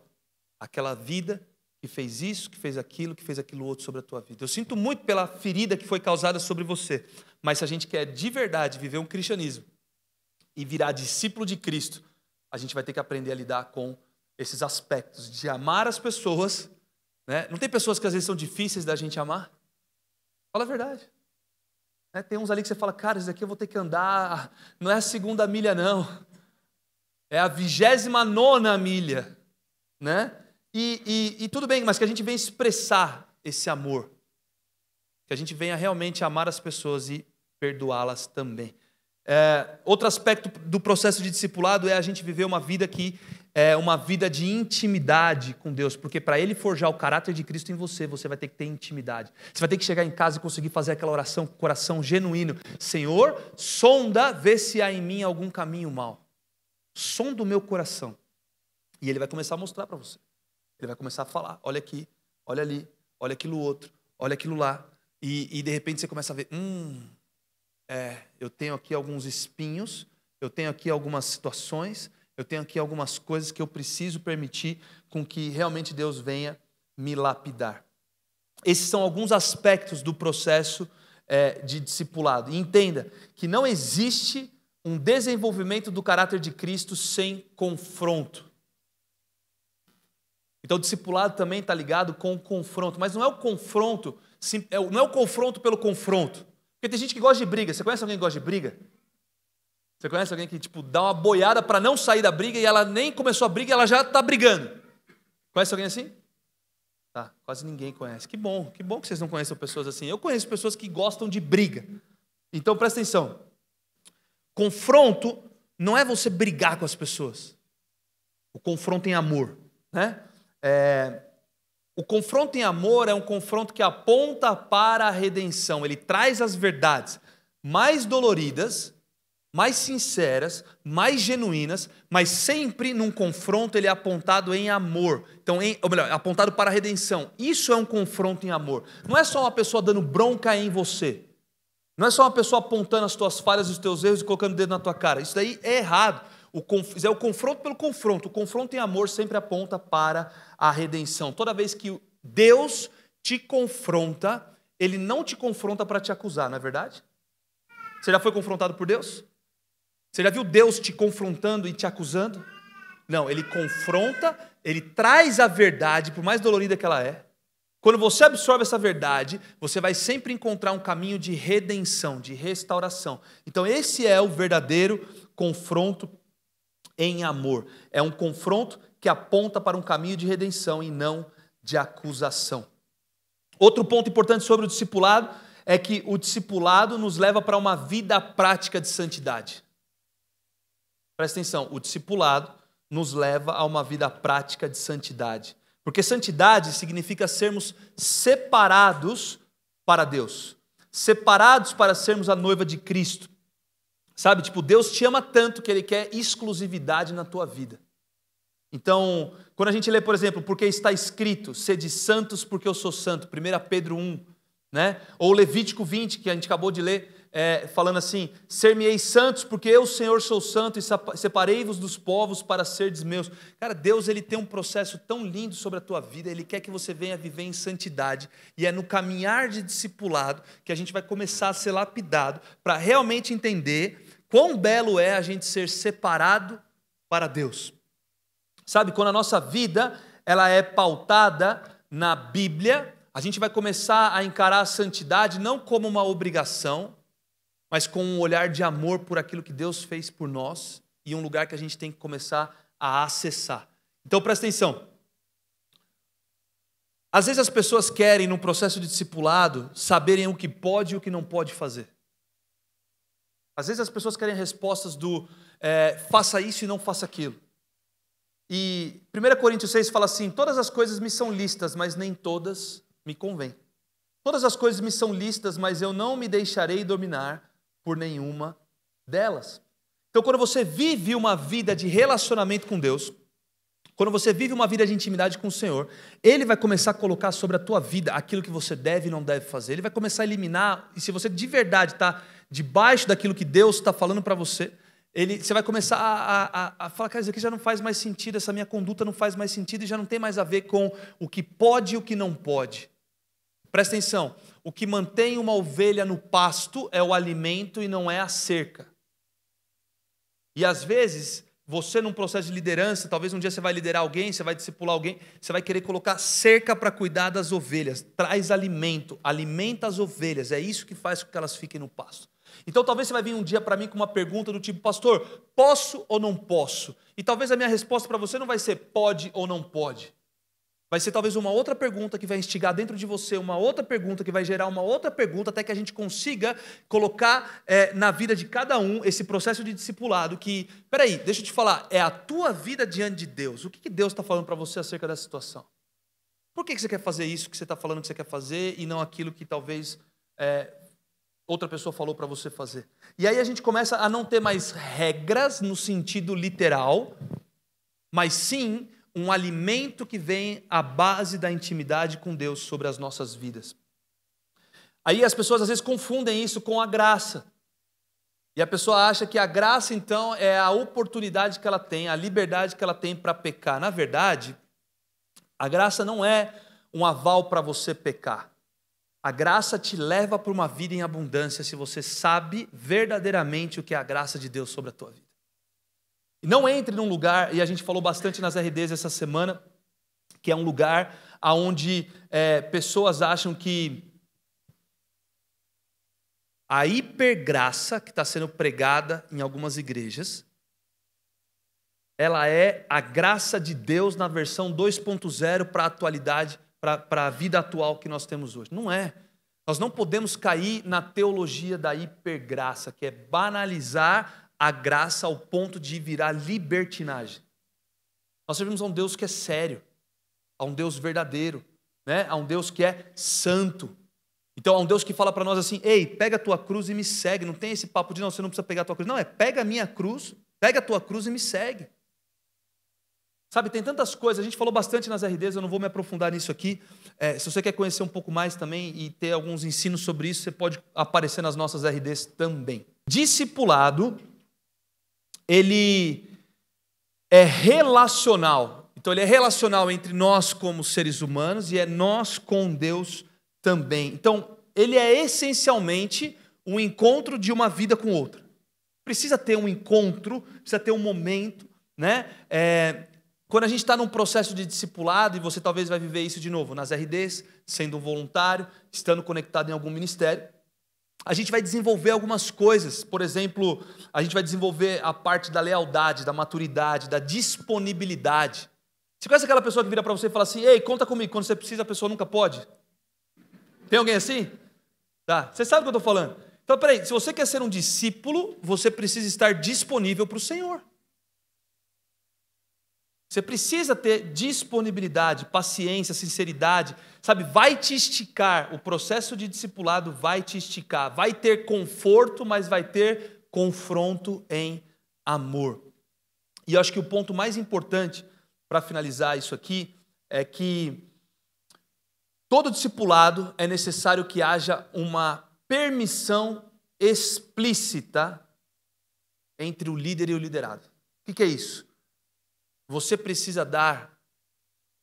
aquela vida que fez isso, que fez aquilo outro sobre a tua vida. Eu sinto muito pela ferida que foi causada sobre você, mas se a gente quer de verdade viver um cristianismo e virar discípulo de Cristo, a gente vai ter que aprender a lidar com esses aspectos de amar as pessoas. Né? Não tem pessoas que às vezes são difíceis da gente amar? Fala a verdade. Né? Tem uns ali que você fala, cara, isso aqui eu vou ter que andar, não é a 2ª milha não, é a 29ª milha. Né? E tudo bem, mas que a gente venha expressar esse amor, que a gente venha realmente amar as pessoas e perdoá-las também. Outro aspecto do processo de discipulado é a gente viver uma vida que é uma vida de intimidade com Deus, porque para Ele forjar o caráter de Cristo em você, você vai ter que ter intimidade. Você vai ter que chegar em casa e conseguir fazer aquela oração com o coração genuíno. Senhor, sonda, vê se há em mim algum caminho mau. Sonda o meu coração. E Ele vai começar a mostrar para você. Ele vai começar a falar, olha aqui, olha ali, olha aquilo outro, olha aquilo lá. E de repente você começa a ver, eu tenho aqui alguns espinhos, eu tenho aqui algumas situações, eu tenho aqui algumas coisas que eu preciso permitir com que realmente Deus venha me lapidar. Esses são alguns aspectos do processo de discipulado. E entenda que não existe um desenvolvimento do caráter de Cristo sem confronto. Então o discipulado também está ligado com o confronto, mas não é o confronto, não é o confronto pelo confronto. Porque tem gente que gosta de briga. Você conhece alguém que gosta de briga? Você conhece alguém que dá uma boiada para não sair da briga e ela nem começou a briga e ela já está brigando? Conhece alguém assim? Tá, quase ninguém conhece. Que bom que vocês não conhecem pessoas assim. Eu conheço pessoas que gostam de briga. Então presta atenção. Confronto não é você brigar com as pessoas. O confronto em amor, né? O confronto em amor é um confronto que aponta para a redenção. Ele traz as verdades mais doloridas, mais sinceras, mais genuínas, mas sempre num confronto ele é apontado em amor. Então, ou melhor, apontado para a redenção. Isso é um confronto em amor. Não é só uma pessoa dando bronca em você. Não é só uma pessoa apontando as tuas falhas, os teus erros e colocando o dedo na tua cara. Isso daí é errado. É o confronto pelo confronto. O confronto em amor sempre aponta para a redenção. Toda vez que Deus te confronta, Ele não te confronta para te acusar, não é verdade? Você já foi confrontado por Deus? Você já viu Deus te confrontando e te acusando? Não, Ele confronta, Ele traz a verdade, por mais dolorida que ela é. Quando você absorve essa verdade, você vai sempre encontrar um caminho de redenção, de restauração. Então esse é o verdadeiro confronto em amor. É um confronto que aponta para um caminho de redenção e não de acusação. Outro ponto importante sobre o discipulado é que o discipulado nos leva para uma vida prática de santidade. Presta atenção, o discipulado nos leva a uma vida prática de santidade. Porque santidade significa sermos separados para Deus. separados para sermos a noiva de Cristo. Sabe, tipo, Deus te ama tanto que Ele quer exclusividade na tua vida. Então, quando a gente lê, por exemplo, porque está escrito, sede santos porque eu sou santo, 1 Pedro 1, né? Ou Levítico 20, que a gente acabou de ler, falando assim, ser-me-eis santos porque eu, Senhor, sou santo e separei-vos dos povos para serdes meus. Cara, Deus, Ele tem um processo tão lindo sobre a tua vida, Ele quer que você venha viver em santidade, e é no caminhar de discipulado que a gente vai começar a ser lapidado para realmente entender quão belo é a gente ser separado para Deus. Sabe, quando a nossa vida ela é pautada na Bíblia, a gente vai começar a encarar a santidade não como uma obrigação, mas com um olhar de amor por aquilo que Deus fez por nós e um lugar que a gente tem que começar a acessar. Então presta atenção. Às vezes as pessoas querem, no processo de discipulado, saberem o que pode e o que não pode fazer. Às vezes as pessoas querem respostas do faça isso e não faça aquilo. E 1 Coríntios 6 fala assim, todas as coisas me são lícitas, mas nem todas me convêm. Todas as coisas me são lícitas, mas eu não me deixarei dominar por nenhuma delas. Então, quando você vive uma vida de relacionamento com Deus, quando você vive uma vida de intimidade com o Senhor, Ele vai começar a colocar sobre a tua vida aquilo que você deve e não deve fazer. Ele vai começar a eliminar, e se você de verdade está debaixo daquilo que Deus está falando para você, você vai começar a falar, cara, isso aqui já não faz mais sentido, essa minha conduta não faz mais sentido e já não tem mais a ver com o que pode e o que não pode. Presta atenção, o que mantém uma ovelha no pasto é o alimento e não é a cerca. E às vezes, você num processo de liderança, talvez um dia você vai liderar alguém, você vai discipular alguém, você vai querer colocar cerca para cuidar das ovelhas, traz alimento, alimenta as ovelhas, é isso que faz com que elas fiquem no pasto. Então talvez você vai vir um dia para mim com uma pergunta do tipo, pastor, posso ou não posso? E talvez a minha resposta para você não vai ser pode ou não pode. Vai ser talvez uma outra pergunta que vai instigar dentro de você, uma outra pergunta que vai gerar uma outra pergunta, até que a gente consiga colocar na vida de cada um esse processo de discipulado que, peraí, deixa eu te falar, é a tua vida diante de Deus. O que Deus está falando para você acerca dessa situação? Por que você quer fazer isso que você está falando que você quer fazer e não aquilo que talvez outra pessoa falou para você fazer? E aí a gente começa a não ter mais regras no sentido literal, mas sim um alimento que vem à base da intimidade com Deus sobre as nossas vidas. Aí as pessoas às vezes confundem isso com a graça. E a pessoa acha que a graça então é a oportunidade que ela tem, a liberdade que ela tem para pecar. Na verdade, a graça não é um aval para você pecar. A graça te leva para uma vida em abundância se você sabe verdadeiramente o que é a graça de Deus sobre a tua vida. E não entre num lugar, e a gente falou bastante nas RDs essa semana, que é um lugar onde pessoas acham que a hipergraça que está sendo pregada em algumas igrejas, ela é a graça de Deus na versão 2.0 para a atualidade, para a vida atual que nós temos hoje. Não é. Nós não podemos cair na teologia da hipergraça, que é banalizar a graça ao ponto de virar libertinagem. Nós servimos a um Deus que é sério, a um Deus verdadeiro, né? A um Deus que é santo. Então, a um Deus que fala para nós assim, ei, pega a tua cruz e me segue. Não tem esse papo de, não, você não precisa pegar a tua cruz. Não, pega a minha cruz, pega a tua cruz e me segue. Sabe, tem tantas coisas, a gente falou bastante nas RDs, eu não vou me aprofundar nisso aqui. Se você quer conhecer um pouco mais também e ter alguns ensinos sobre isso, você pode aparecer nas nossas RDs também. Discipulado, ele é relacional. Então, ele é relacional entre nós como seres humanos e é nós com Deus também. Então, ele é essencialmente um encontro de uma vida com outra. Precisa ter um encontro, precisa ter um momento, né? Quando a gente está num processo de discipulado, e você talvez vai viver isso de novo, nas RDs, sendo um voluntário, estando conectado em algum ministério, a gente vai desenvolver algumas coisas. Por exemplo, a gente vai desenvolver a parte da lealdade, da maturidade, da disponibilidade. Você conhece aquela pessoa que vira para você e fala assim, ei, conta comigo, quando você precisa a pessoa nunca pode? Tem alguém assim? Tá. Você sabe o que eu estou falando? Então, peraí, se você quer ser um discípulo, você precisa estar disponível para o Senhor. Você precisa ter disponibilidade, paciência, sinceridade, sabe? Vai te esticar, o processo de discipulado vai te esticar, vai ter conforto, mas vai ter confronto em amor. E eu acho que o ponto mais importante para finalizar isso aqui é que todo discipulado é necessário que haja uma permissão explícita entre o líder e o liderado. O que é isso? Você precisa dar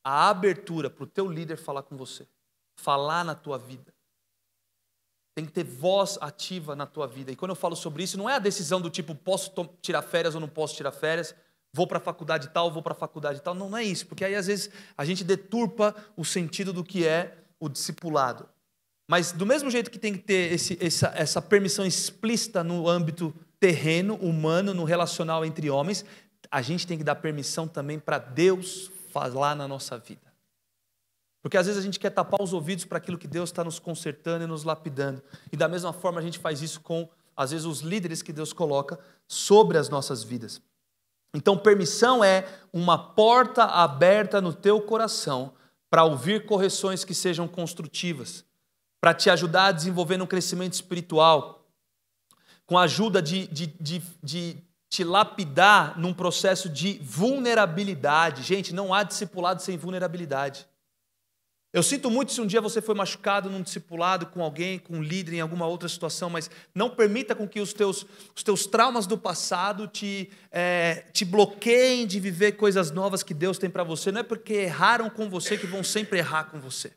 a abertura para o teu líder falar com você, falar na tua vida. Tem que ter voz ativa na tua vida. E quando eu falo sobre isso, não é a decisão do tipo, posso tirar férias ou não posso tirar férias, vou para a faculdade tal, vou para a faculdade tal. Não é isso, porque aí às vezes a gente deturpa o sentido do que é o discipulado. Mas do mesmo jeito que tem que ter essa permissão explícita no âmbito terreno, humano, no relacional entre homens, a gente tem que dar permissão também para Deus falar na nossa vida. Porque às vezes a gente quer tapar os ouvidos para aquilo que Deus está nos consertando e nos lapidando. E da mesma forma a gente faz isso com, às vezes, os líderes que Deus coloca sobre as nossas vidas. Então, permissão é uma porta aberta no teu coração para ouvir correções que sejam construtivas, para te ajudar a desenvolver um crescimento espiritual, com a ajuda de te lapidar num processo de vulnerabilidade. Gente, não há discipulado sem vulnerabilidade. Eu sinto muito se um dia você foi machucado num discipulado com alguém, com um líder em alguma outra situação, mas não permita com que os teus traumas do passado te bloqueiem de viver coisas novas que Deus tem para você. Não é porque erraram com você que vão sempre errar com você.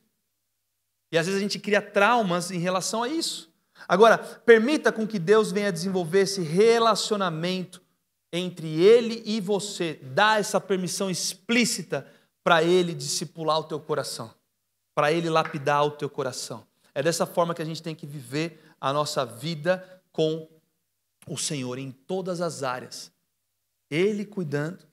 E às vezes a gente cria traumas em relação a isso. Agora, permita com que Deus venha desenvolver esse relacionamento entre Ele e você. Dá essa permissão explícita para Ele discipular o teu coração, para Ele lapidar o teu coração. É dessa forma que a gente tem que viver a nossa vida com o Senhor em todas as áreas. Ele cuidando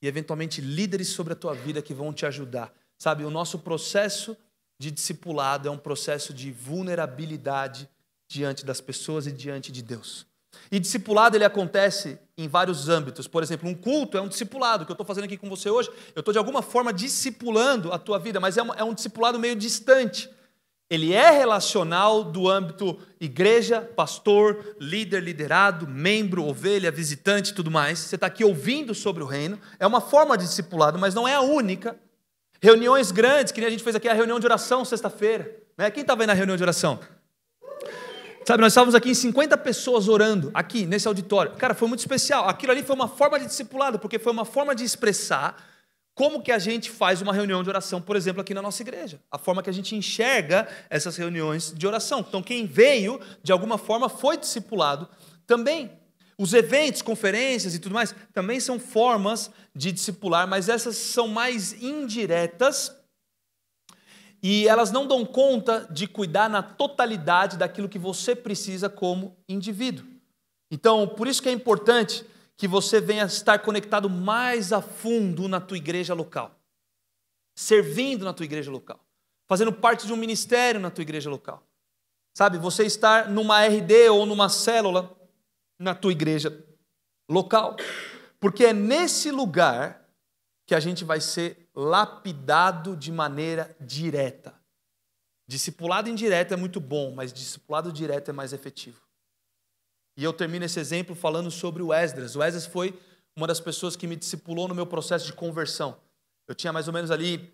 e eventualmente líderes sobre a tua vida que vão te ajudar. Sabe, o nosso processo de discipulado é um processo de vulnerabilidade diante das pessoas e diante de Deus. E discipulado ele acontece em vários âmbitos. Por exemplo, um culto é um discipulado, que eu estou fazendo aqui com você hoje. Eu estou de alguma forma discipulando a tua vida, mas é um discipulado meio distante. Ele é relacional do âmbito igreja, pastor, líder, liderado, membro, ovelha, visitante e tudo mais. Você está aqui ouvindo sobre o reino. É uma forma de discipulado, mas não é a única. Reuniões grandes, que nem a gente fez aqui a reunião de oração sexta-feira. Quem estava aí na reunião de oração? Sabe, nós estávamos aqui em 50 pessoas orando, aqui nesse auditório. Cara, foi muito especial. Aquilo ali foi uma forma de discipulado, porque foi uma forma de expressar como que a gente faz uma reunião de oração, por exemplo, aqui na nossa igreja. A forma que a gente enxerga essas reuniões de oração. Então, quem veio, de alguma forma, foi discipulado também. Os eventos, conferências e tudo mais, também são formas de discipular, mas essas são mais indiretas, e elas não dão conta de cuidar na totalidade daquilo que você precisa como indivíduo. Então, por isso que é importante que você venha estar conectado mais a fundo na tua igreja local. Servindo na tua igreja local. Fazendo parte de um ministério na tua igreja local. Sabe, você estar numa RD ou numa célula na tua igreja local. Porque é nesse lugar que a gente vai ser lapidado de maneira direta. Discipulado indireto é muito bom, mas discipulado direto é mais efetivo. E eu termino esse exemplo falando sobre o Esdras. O Esdras foi uma das pessoas que me discipulou no meu processo de conversão. Eu tinha mais ou menos ali,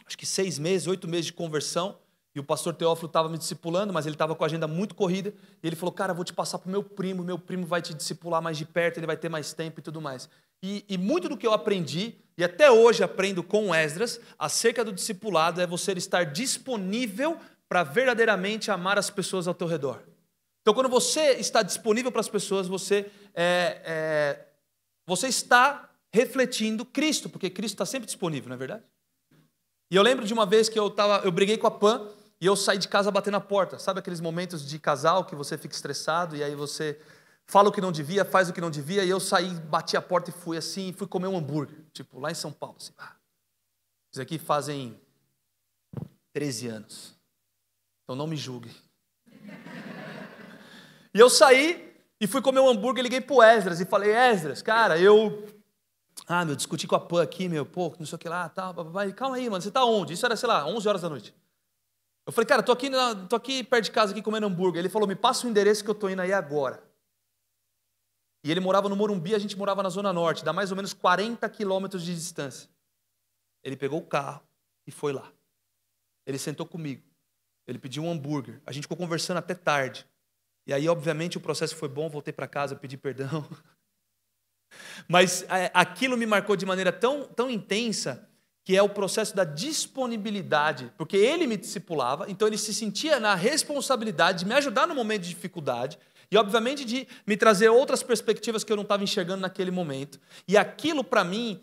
acho que 6 meses, 8 meses de conversão, e o pastor Teófilo estava me discipulando, mas ele estava com a agenda muito corrida, e ele falou, cara, vou te passar para o meu primo vai te discipular mais de perto, ele vai ter mais tempo e tudo mais. E muito do que eu aprendi, e até hoje aprendo com Esdras, acerca do discipulado, é você estar disponível para verdadeiramente amar as pessoas ao teu redor. Então, quando você está disponível para as pessoas, você está refletindo Cristo, porque Cristo está sempre disponível, não é verdade? E eu lembro de uma vez que eu briguei com a Pam, e eu saí de casa batendo na porta. Sabe aqueles momentos de casal que você fica estressado, e aí você fala o que não devia, faz o que não devia, e eu saí, bati a porta e fui comer um hambúrguer, tipo, lá em São Paulo. Assim. Isso aqui fazem 13 anos. Então não me julguem. E eu saí e fui comer um hambúrguer, liguei pro Esdras e falei, Esdras, cara, eu Ah, meu, discuti com a Pan aqui, meu, pô, não sei o que lá, tal, calma aí, mano, você tá onde? Isso era, sei lá, 11 horas da noite. Eu falei, cara, tô aqui perto de casa aqui comendo hambúrguer. Ele falou, me passa o endereço que eu tô indo aí agora. E ele morava no Morumbi, a gente morava na Zona Norte, dá mais ou menos 40 quilômetros de distância. Ele pegou o carro e foi lá. Ele sentou comigo. Ele pediu um hambúrguer. A gente ficou conversando até tarde. E aí, obviamente, o processo foi bom, voltei para casa, pedi perdão. Mas aquilo me marcou de maneira tão intensa, que é o processo da disponibilidade. Porque ele me discipulava, então ele se sentia na responsabilidade de me ajudar no momento de dificuldade, e, obviamente, de me trazer outras perspectivas que eu não estava enxergando naquele momento. E aquilo, para mim,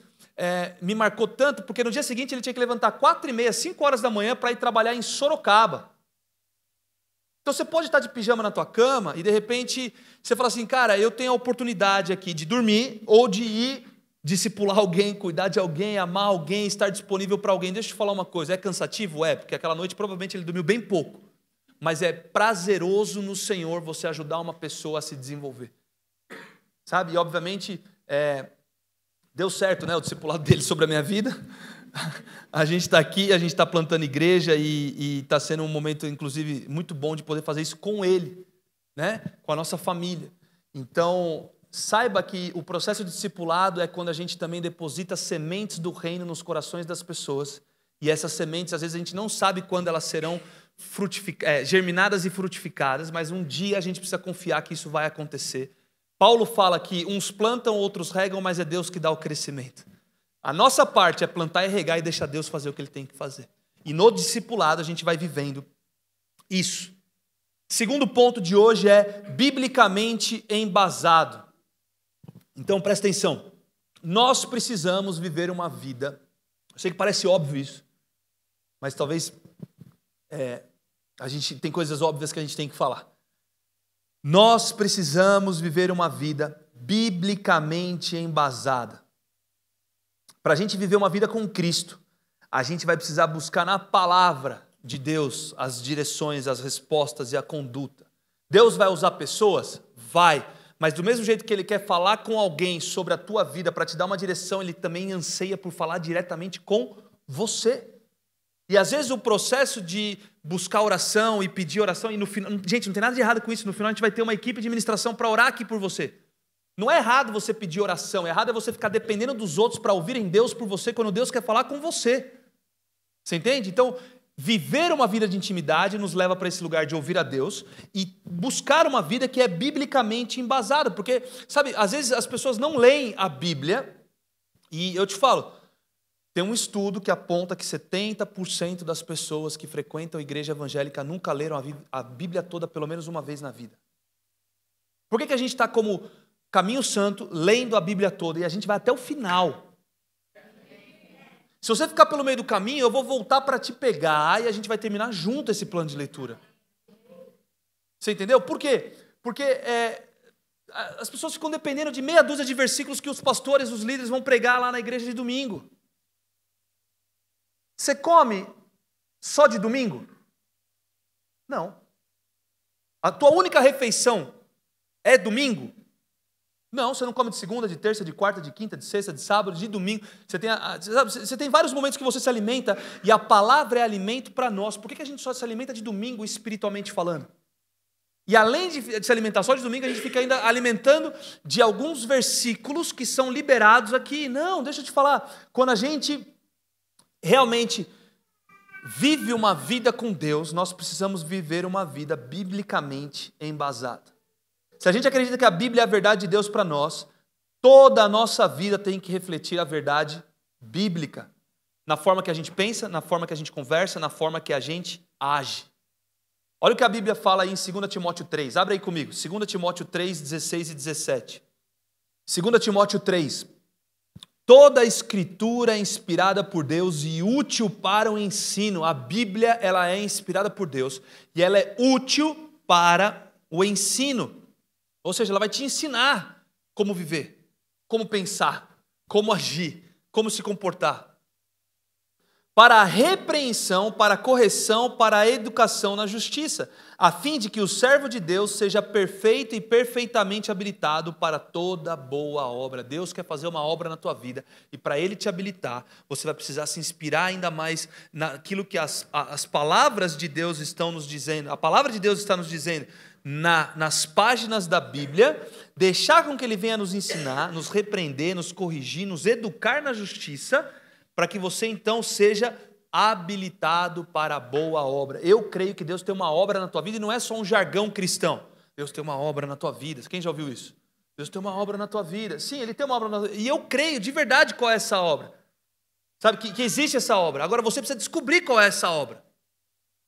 me marcou tanto, porque no dia seguinte ele tinha que levantar 4h30, 5 horas da manhã para ir trabalhar em Sorocaba. Então você pode estar de pijama na tua cama e, de repente, você fala assim, cara, eu tenho a oportunidade aqui de dormir ou de ir discipular alguém, cuidar de alguém, amar alguém, estar disponível para alguém. Deixa eu te falar uma coisa, é cansativo? É, porque aquela noite provavelmente ele dormiu bem pouco. Mas é prazeroso no Senhor você ajudar uma pessoa a se desenvolver. Sabe? E, obviamente, deu certo, né, o discipulado dele sobre a minha vida. A gente está aqui, a gente está plantando igreja e está sendo um momento, inclusive, muito bom de poder fazer isso com ele, né? Com a nossa família. Então, saiba que o processo de discipulado é quando a gente também deposita sementes do reino nos corações das pessoas. E essas sementes, às vezes, a gente não sabe quando elas serão germinadas e frutificadas, mas um dia a gente precisa confiar que isso vai acontecer. Paulo fala que uns plantam, outros regam, mas é Deus que dá o crescimento. A nossa parte é plantar e regar e deixar Deus fazer o que Ele tem que fazer. E no discipulado a gente vai vivendo isso. Segundo ponto de hoje é biblicamente embasado. Então presta atenção. Nós precisamos viver uma vida, eu sei que parece óbvio isso, mas talvez a gente tem coisas óbvias que a gente tem que falar. Nós precisamos viver uma vida biblicamente embasada. Para a gente viver uma vida com Cristo, a gente vai precisar buscar na palavra de Deus as direções, as respostas e a conduta. Deus vai usar pessoas? Vai. Mas do mesmo jeito que Ele quer falar com alguém sobre a tua vida para te dar uma direção, Ele também anseia por falar diretamente com você. E às vezes o processo de buscar oração e pedir oração, e no final, gente, não tem nada de errado com isso, no final a gente vai ter uma equipe de ministração para orar aqui por você. Não é errado você pedir oração, errado é você ficar dependendo dos outros para ouvirem Deus por você, quando Deus quer falar com você. Você entende? Então, viver uma vida de intimidade nos leva para esse lugar de ouvir a Deus e buscar uma vida que é biblicamente embasada, porque, sabe, às vezes as pessoas não leem a Bíblia, e eu te falo, tem um estudo que aponta que 70% das pessoas que frequentam a igreja evangélica nunca leram a Bíblia toda pelo menos uma vez na vida. Por que a gente está como caminho santo, lendo a Bíblia toda, e a gente vai até o final? Se você ficar pelo meio do caminho, eu vou voltar para te pegar e a gente vai terminar junto esse plano de leitura. Você entendeu? Por quê? Porque as pessoas ficam dependendo de meia dúzia de versículos que os pastores, os líderes vão pregar lá na igreja de domingo. Você come só de domingo? Não. A tua única refeição é domingo? Não, você não come de segunda, de terça, de quarta, de quinta, de sexta, de sábado, de domingo. Você tem vários momentos que você se alimenta, e a palavra é alimento para nós. Por que a gente só se alimenta de domingo, espiritualmente falando? E além de se alimentar só de domingo, a gente fica ainda alimentando de alguns versículos que são liberados aqui. Não, deixa eu te falar. Quando a gente realmente vive uma vida com Deus, nós precisamos viver uma vida biblicamente embasada. Se a gente acredita que a Bíblia é a verdade de Deus para nós, toda a nossa vida tem que refletir a verdade bíblica. Na forma que a gente pensa, na forma que a gente conversa, na forma que a gente age. Olha o que a Bíblia fala aí em 2 Timóteo 3. Abre aí comigo. 2 Timóteo 3, 16 e 17. 2 Timóteo 3. Toda a Escritura é inspirada por Deus e útil para o ensino. A Bíblia, ela é inspirada por Deus e ela é útil para o ensino. Ou seja, ela vai te ensinar como viver, como pensar, como agir, como se comportar. para a repreensão, para a correção, para a educação na justiça, a fim de que o servo de Deus seja perfeito e perfeitamente habilitado para toda boa obra. Deus quer fazer uma obra na tua vida, e para Ele te habilitar, você vai precisar se inspirar ainda mais naquilo que as palavras de Deus estão nos dizendo. A palavra de Deus está nos dizendo nas páginas da Bíblia, deixar com que Ele venha nos ensinar, nos repreender, nos corrigir, nos educar na justiça, para que você então seja habilitado para a boa obra. Eu creio que Deus tem uma obra na tua vida, e não é só um jargão cristão. Deus tem uma obra na tua vida. Quem já ouviu isso? Deus tem uma obra na tua vida. Sim, Ele tem uma obra na tua vida. E eu creio de verdade qual é essa obra. Sabe que existe essa obra. Agora você precisa descobrir qual é essa obra.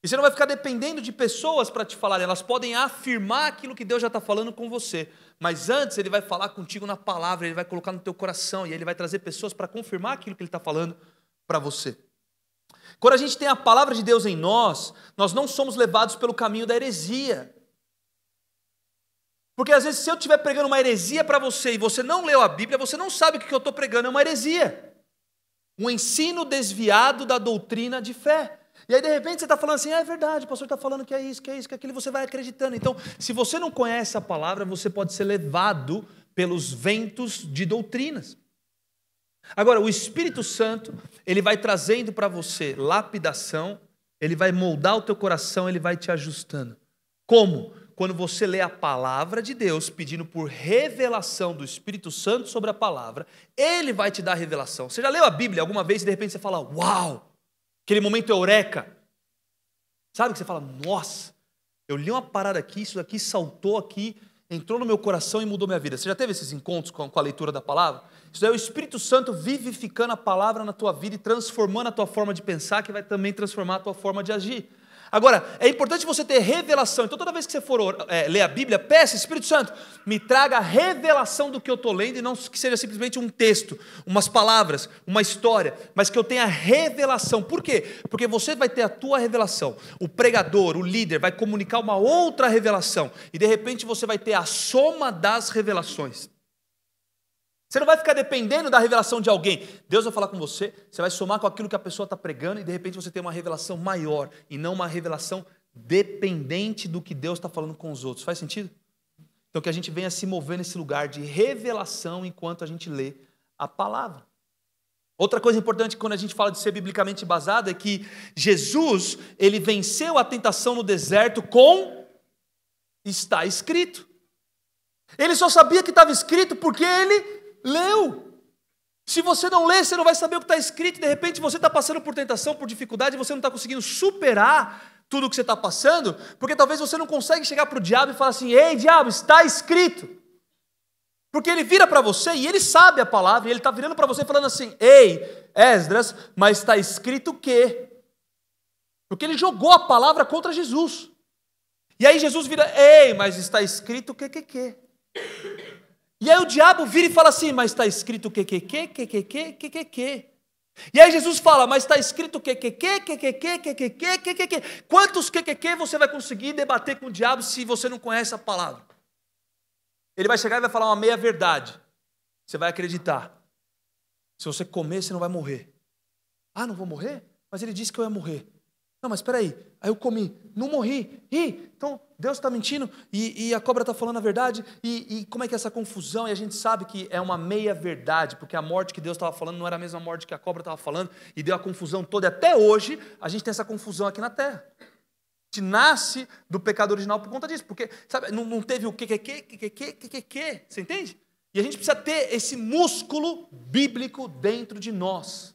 E você não vai ficar dependendo de pessoas para te falar. Elas podem afirmar aquilo que Deus já está falando com você. Mas antes Ele vai falar contigo na palavra, Ele vai colocar no teu coração, e Ele vai trazer pessoas para confirmar aquilo que Ele está falando para você. Quando a gente tem a palavra de Deus em nós não somos levados pelo caminho da heresia. Porque às vezes, se eu estiver pregando uma heresia para você e você não leu a Bíblia, você não sabe que o que eu estou pregando é uma heresia. Um ensino desviado da doutrina de fé. E aí, de repente, você está falando assim, é verdade, o pastor está falando que é isso, que aquilo, e você vai acreditando. Então, se você não conhece a palavra, você pode ser levado pelos ventos de doutrinas. Agora, o Espírito Santo, ele vai trazendo para você lapidação, ele vai moldar o teu coração, ele vai te ajustando. Como? Quando você lê a palavra de Deus, pedindo por revelação do Espírito Santo sobre a palavra, ele vai te dar revelação. Você já leu a Bíblia alguma vez e de repente você fala, uau! Aquele momento eureka. Sabe que você fala, nossa, eu li uma parada aqui, isso daqui saltou aqui, entrou no meu coração e mudou minha vida. Você já teve esses encontros com a leitura da palavra? Isso é o Espírito Santo vivificando a palavra na tua vida e transformando a tua forma de pensar, que vai também transformar a tua forma de agir. Agora, é importante você ter revelação. Então, toda vez que você for ler a Bíblia, peça, Espírito Santo, me traga a revelação do que eu estou lendo, e não que seja simplesmente um texto, umas palavras, uma história, mas que eu tenha revelação. Por quê? Porque você vai ter a tua revelação. O pregador, o líder, vai comunicar uma outra revelação. E, de repente, você vai ter a soma das revelações. Você não vai ficar dependendo da revelação de alguém. Deus vai falar com você, você vai somar com aquilo que a pessoa está pregando, e de repente você tem uma revelação maior, e não uma revelação dependente do que Deus está falando com os outros. Faz sentido? Então que a gente venha se mover nesse lugar de revelação enquanto a gente lê a palavra. Outra coisa importante quando a gente fala de ser biblicamente embasado é que Jesus, ele venceu a tentação no deserto com está escrito. Ele só sabia que estava escrito porque ele leu. Se você não lê, você não vai saber o que está escrito. De repente você está passando por tentação, por dificuldade, e você não está conseguindo superar tudo o que você está passando, porque talvez você não consegue chegar para o diabo e falar assim, ei diabo, está escrito. Porque ele vira para você e ele sabe a palavra, e ele está virando para você falando assim, ei Esdras, mas está escrito o quê? Porque ele jogou a palavra contra Jesus. E aí Jesus vira, ei, mas está escrito o quê? E aí o diabo vira e fala assim, mas está escrito o quê? E aí Jesus fala, mas está escrito o quê? Quantos quê você vai conseguir debater com o diabo se você não conhece a palavra? Ele vai chegar e vai falar uma meia verdade. Você vai acreditar. Se você comer, você não vai morrer. Ah, não vou morrer? Mas ele disse que eu ia morrer. Não, mas espera aí. Aí eu comi, não morri. Então Deus está mentindo e a cobra está falando a verdade. E como é que é essa confusão? E a gente sabe que é uma meia verdade, porque a morte que Deus estava falando não era a mesma morte que a cobra estava falando, e deu a confusão toda. E até hoje a gente tem essa confusão aqui na terra. A gente nasce do pecado original por conta disso, porque sabe, não teve o quê? Você entende? E a gente precisa ter esse músculo bíblico dentro de nós.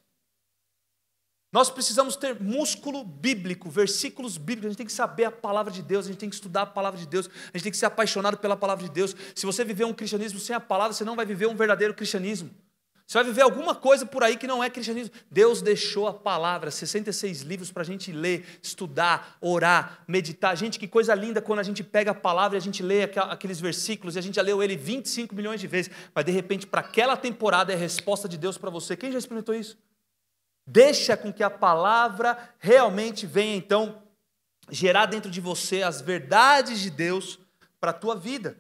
Nós precisamos ter músculo bíblico, versículos bíblicos, a gente tem que saber a palavra de Deus, a gente tem que estudar a palavra de Deus, a gente tem que ser apaixonado pela palavra de Deus. Se você viver um cristianismo sem a palavra, você não vai viver um verdadeiro cristianismo. Você vai viver alguma coisa por aí que não é cristianismo. Deus deixou a palavra, 66 livros para a gente ler, estudar, orar, meditar. Gente, que coisa linda quando a gente pega a palavra e a gente lê aqueles versículos, e a gente já leu ele 25 milhões de vezes, mas de repente para aquela temporada é a resposta de Deus para você. Quem já experimentou isso? Deixa com que a palavra realmente venha, então, gerar dentro de você as verdades de Deus para a tua vida.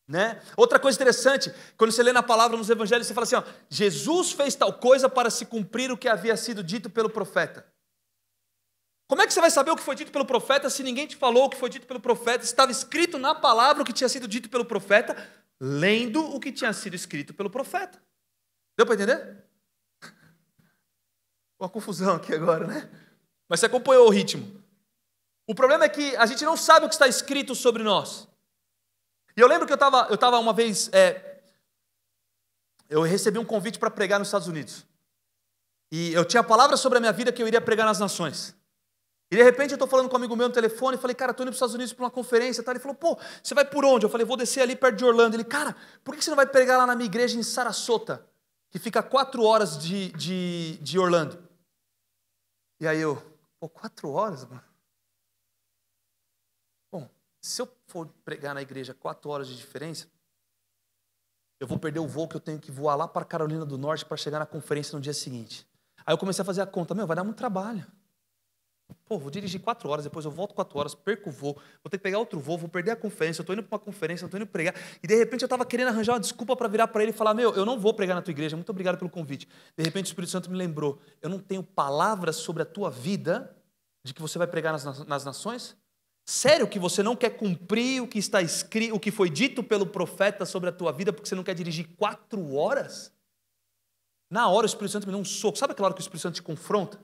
Né? Outra coisa interessante, quando você lê na palavra nos evangelhos, você fala assim, ó, Jesus fez tal coisa para se cumprir o que havia sido dito pelo profeta. Como é que você vai saber o que foi dito pelo profeta se ninguém te falou o que foi dito pelo profeta? Estava escrito na palavra o que tinha sido dito pelo profeta, lendo o que tinha sido escrito pelo profeta. Deu para entender? Uma confusão aqui agora, né? Mas você acompanhou o ritmo. O problema é que a gente não sabe o que está escrito sobre nós. E eu lembro que eu estava uma vez, eu recebi um convite para pregar nos Estados Unidos. E eu tinha palavras sobre a minha vida que eu iria pregar nas nações. E de repente eu estou falando com um amigo meu no telefone, e falei, cara, estou indo para os Estados Unidos para uma conferência. Tá? Ele falou, pô, você vai por onde? Eu falei, vou descer ali perto de Orlando. Ele, cara, por que você não vai pregar lá na minha igreja em Sarasota, que fica 4 horas de Orlando? E aí eu, pô, 4 horas, mano? Bom, se eu for pregar na igreja 4 horas de diferença, eu vou perder o voo que eu tenho que voar lá para Carolina do Norte para chegar na conferência no dia seguinte. Aí eu comecei a fazer a conta, vai dar muito trabalho. Pô, vou dirigir 4 horas, depois eu volto 4 horas, perco o voo, vou ter que pegar outro voo, vou perder a conferência, eu estou indo para uma conferência, eu estou indo pregar. E de repente eu estava querendo arranjar uma desculpa para virar para ele e falar, eu não vou pregar na tua igreja, muito obrigado pelo convite. De repente o Espírito Santo me lembrou, eu não tenho palavras sobre a tua vida, de que você vai pregar nas nações? Sério que você não quer cumprir o que está escrito, o que foi dito pelo profeta sobre a tua vida, porque você não quer dirigir 4 horas? Na hora o Espírito Santo me deu um soco. Sabe aquela hora que o Espírito Santo te confronta?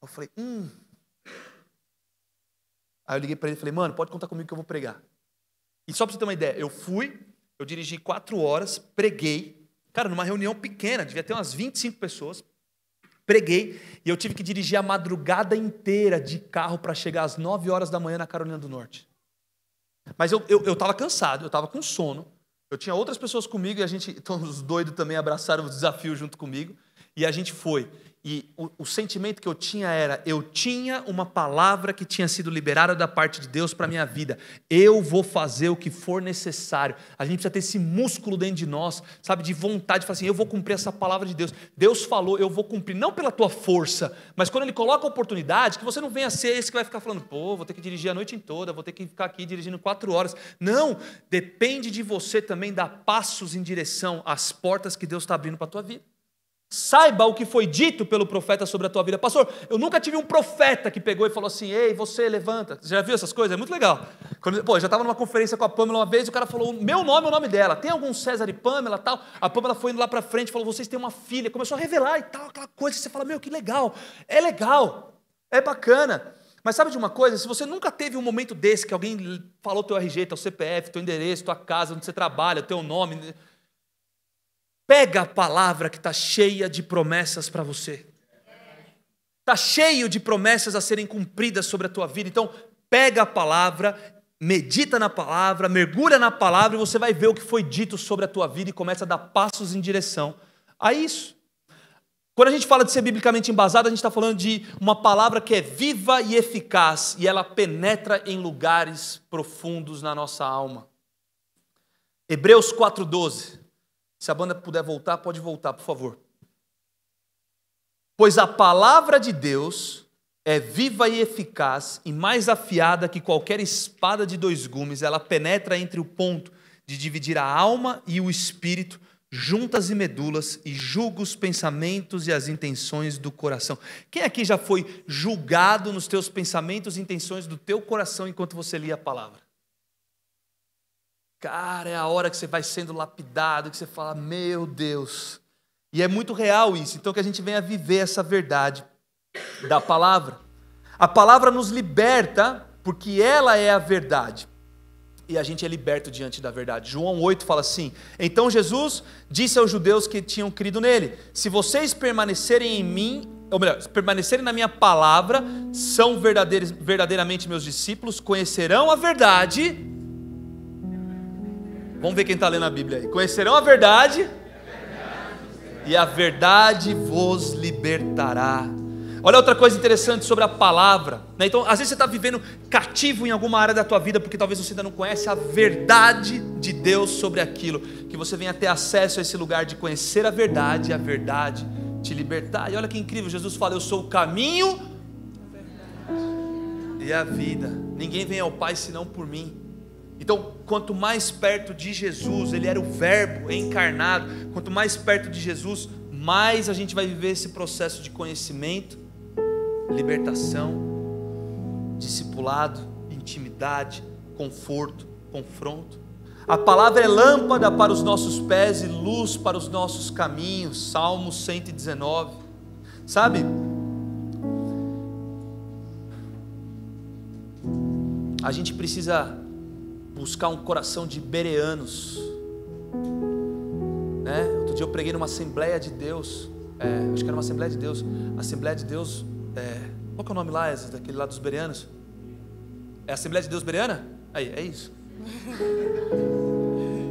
Eu falei, Aí eu liguei para ele e falei, mano, pode contar comigo que eu vou pregar. E só para você ter uma ideia, eu dirigi 4 horas, preguei, cara, numa reunião pequena, devia ter umas 25 pessoas, preguei, e eu tive que dirigir a madrugada inteira de carro para chegar às 9 horas da manhã na Carolina do Norte. Mas eu estava cansado, eu estava com sono, eu tinha outras pessoas comigo, e então os doidos também abraçaram o desafio junto comigo, e a gente foi. E o sentimento que eu tinha era, eu tinha uma palavra que tinha sido liberada da parte de Deus para a minha vida. Eu vou fazer o que for necessário. A gente precisa ter esse músculo dentro de nós, sabe, de vontade, de falar assim, eu vou cumprir essa palavra de Deus. Deus falou, eu vou cumprir, não pela tua força, mas quando Ele coloca a oportunidade, que você não venha ser esse que vai ficar falando, pô, vou ter que dirigir a noite toda, vou ter que ficar aqui dirigindo 4 horas. Não, depende de você também dar passos em direção às portas que Deus está abrindo para a tua vida. Saiba o que foi dito pelo profeta sobre a tua vida. Pastor, eu nunca tive um profeta que pegou e falou assim, ei, você levanta. Você já viu essas coisas? É muito legal. Eu já estava numa conferência com a Pamela uma vez, e o cara falou, meu nome é o nome dela. Tem algum César e Pamela tal? A Pamela foi indo lá para frente, falou, vocês têm uma filha. Começou a revelar e tal, aquela coisa que você fala, meu, que legal. É legal, é bacana. Mas sabe de uma coisa? Se você nunca teve um momento desse, que alguém falou teu RG, teu CPF, teu endereço, tua casa, onde você trabalha, teu nome... Pega a palavra que está cheia de promessas para você. Está cheio de promessas a serem cumpridas sobre a tua vida. Então, pega a palavra, medita na palavra, mergulha na palavra e você vai ver o que foi dito sobre a tua vida e começa a dar passos em direção a isso. Quando a gente fala de ser biblicamente embasado, a gente está falando de uma palavra que é viva e eficaz e ela penetra em lugares profundos na nossa alma. Hebreus 4:12. Se a banda puder voltar, pode voltar, por favor. Pois a palavra de Deus é viva e eficaz e mais afiada que qualquer espada de 2 gumes. Ela penetra entre o ponto de dividir a alma e o espírito, juntas e medulas, e julga os pensamentos e as intenções do coração. Quem aqui já foi julgado nos teus pensamentos e intenções do teu coração enquanto você lia a palavra? Cara, é a hora que você vai sendo lapidado, que você fala, meu Deus. E é muito real isso, então que a gente venha viver essa verdade da palavra. A palavra nos liberta, porque ela é a verdade. E a gente é liberto diante da verdade. João 8 fala assim, então Jesus disse aos judeus que tinham crido nele, se vocês permanecerem em mim, ou melhor, permanecerem na minha palavra, são verdadeiramente meus discípulos, conhecerão a verdade. Vamos ver quem está lendo a Bíblia aí. Conhecerão a verdade e a verdade vos libertará. Olha outra coisa interessante sobre a palavra, né? Então, às vezes você está vivendo cativo em alguma área da tua vida, porque talvez você ainda não conhece a verdade de Deus sobre aquilo, que você venha ter acesso a esse lugar de conhecer a verdade e a verdade te libertar. E olha que incrível, Jesus fala, eu sou o caminho e a vida. Ninguém vem ao Pai senão por mim. Então, quanto mais perto de Jesus, Ele era o Verbo encarnado, quanto mais perto de Jesus, mais a gente vai viver esse processo de conhecimento, libertação, discipulado, intimidade, conforto, confronto. A palavra é lâmpada para os nossos pés e luz para os nossos caminhos. Salmo 119. Sabe? A gente precisa buscar um coração de bereanos, né? Outro dia eu preguei numa Assembleia de Deus, acho que era uma Assembleia de Deus. Assembleia de Deus, qual que é o nome lá, daquele lá dos bereanos? É Assembleia de Deus Bereana? Aí, é isso.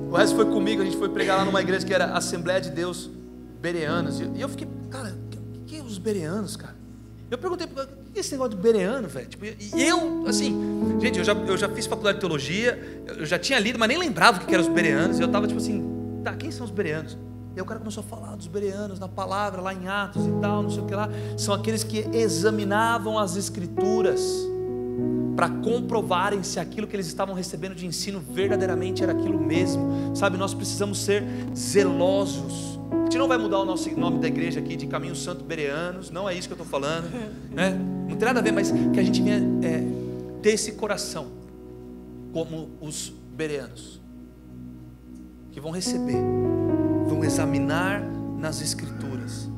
O resto foi comigo, a gente foi pregar lá numa igreja que era Assembleia de Deus Bereanos. E eu fiquei, cara, o que é os bereanos, cara? Eu perguntei, o que é esse negócio de bereano, velho? Tipo, e eu, assim, gente, eu já fiz faculdade de teologia, eu já tinha lido, mas nem lembrava o que eram os bereanos. E eu tava tipo assim, tá, quem são os bereanos? E aí o cara começou a falar dos bereanos, na palavra, lá em Atos e tal, não sei o que lá. São aqueles que examinavam as escrituras para comprovarem se aquilo que eles estavam recebendo de ensino verdadeiramente era aquilo mesmo. Sabe, nós precisamos ser zelosos. A gente não vai mudar o nosso nome da igreja aqui de Caminho Santo Bereanos, não é isso que eu estou falando, né? Não tem nada a ver, mas que a gente venha ter esse coração como os bereanos, que vão receber, vão examinar nas escrituras,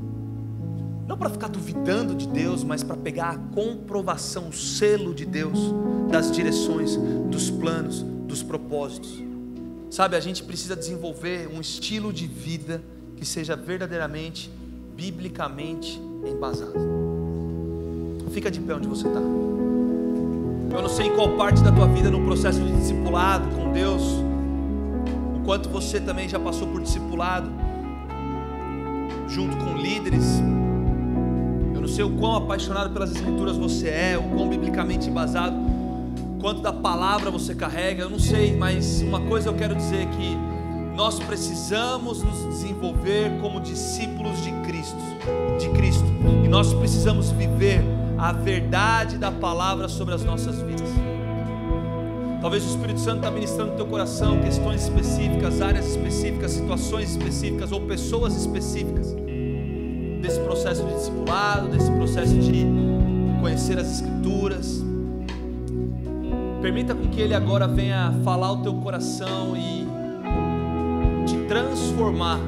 não para ficar duvidando de Deus, mas para pegar a comprovação, o selo de Deus, das direções, dos planos, dos propósitos. Sabe, a gente precisa desenvolver um estilo de vida que seja verdadeiramente, biblicamente embasado. Fica de pé onde você está. Eu não sei em qual parte da tua vida no processo de discipulado com Deus, o quanto você também já passou por discipulado junto com líderes. Eu não sei o quão apaixonado pelas escrituras você é, o quão biblicamente embasado, quanto da palavra você carrega, eu não sei, mas uma coisa eu quero dizer que nós precisamos nos desenvolver como discípulos de Cristo, e nós precisamos viver a verdade da palavra sobre as nossas vidas. Talvez o Espírito Santo está ministrando no teu coração questões específicas, áreas específicas, situações específicas ou pessoas específicas desse processo de discipulado, desse processo de conhecer as escrituras. Permita com que Ele agora venha falar ao teu coração e te transformar,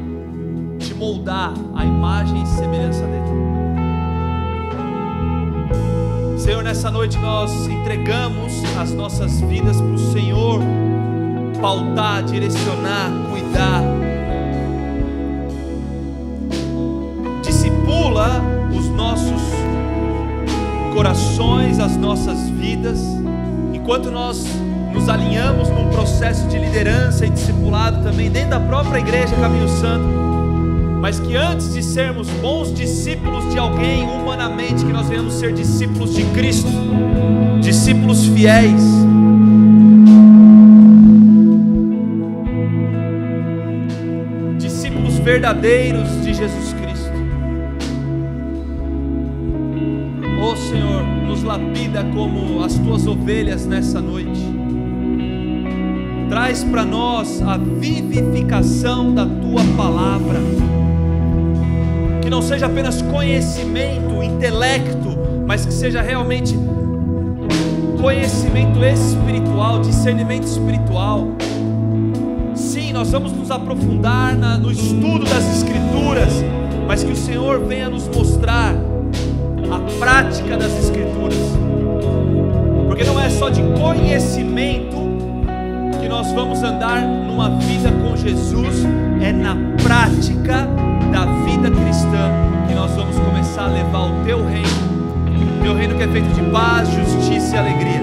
te moldar à imagem e semelhança dele. Senhor, nessa noite nós entregamos as nossas vidas para o Senhor pautar, direcionar, cuidar. Discipula os nossos corações, as nossas vidas, enquanto nós nos alinhamos num processo de liderança e discipulado também dentro da própria igreja Caminho Santo, mas que antes de sermos bons discípulos de alguém humanamente, que nós venhamos ser discípulos de Cristo, discípulos fiéis, discípulos verdadeiros de Jesus Cristo. Ó Senhor, nos lapida como as tuas ovelhas nessa noite. Traz para nós a vivificação da tua palavra, que não seja apenas conhecimento, intelecto, mas que seja realmente conhecimento espiritual, discernimento espiritual. Sim, nós vamos nos aprofundar no estudo das escrituras, mas que o Senhor venha nos mostrar a prática das escrituras, porque não é só de conhecimento que nós vamos andar numa vida com Jesus, é na prática da vida cristã que nós vamos começar a levar o teu reino que é feito de paz, justiça e alegria.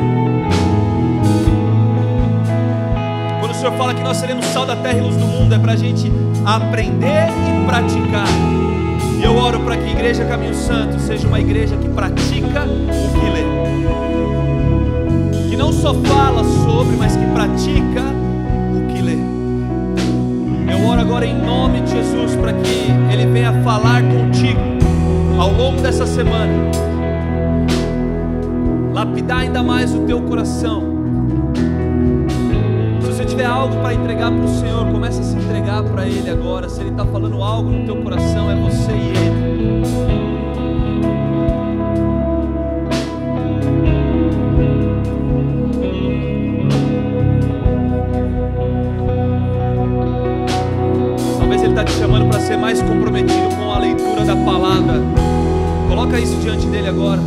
Quando o Senhor fala que nós seremos sal da terra e luz do mundo, é para a gente aprender e praticar. E eu oro para que a Igreja Caminho Santo seja uma igreja que pratica o que lê, que não só fala sobre, mas que pratica o que lê. Eu oro agora em nome de Jesus para que Ele venha falar contigo ao longo dessa semana, lapidar ainda mais o teu coração, tiver algo para entregar para o Senhor, começa a se entregar para Ele agora. Se Ele está falando algo no teu coração, é você e Ele. Talvez Ele está te chamando para ser mais comprometido com a leitura da palavra. Coloca isso diante dele agora.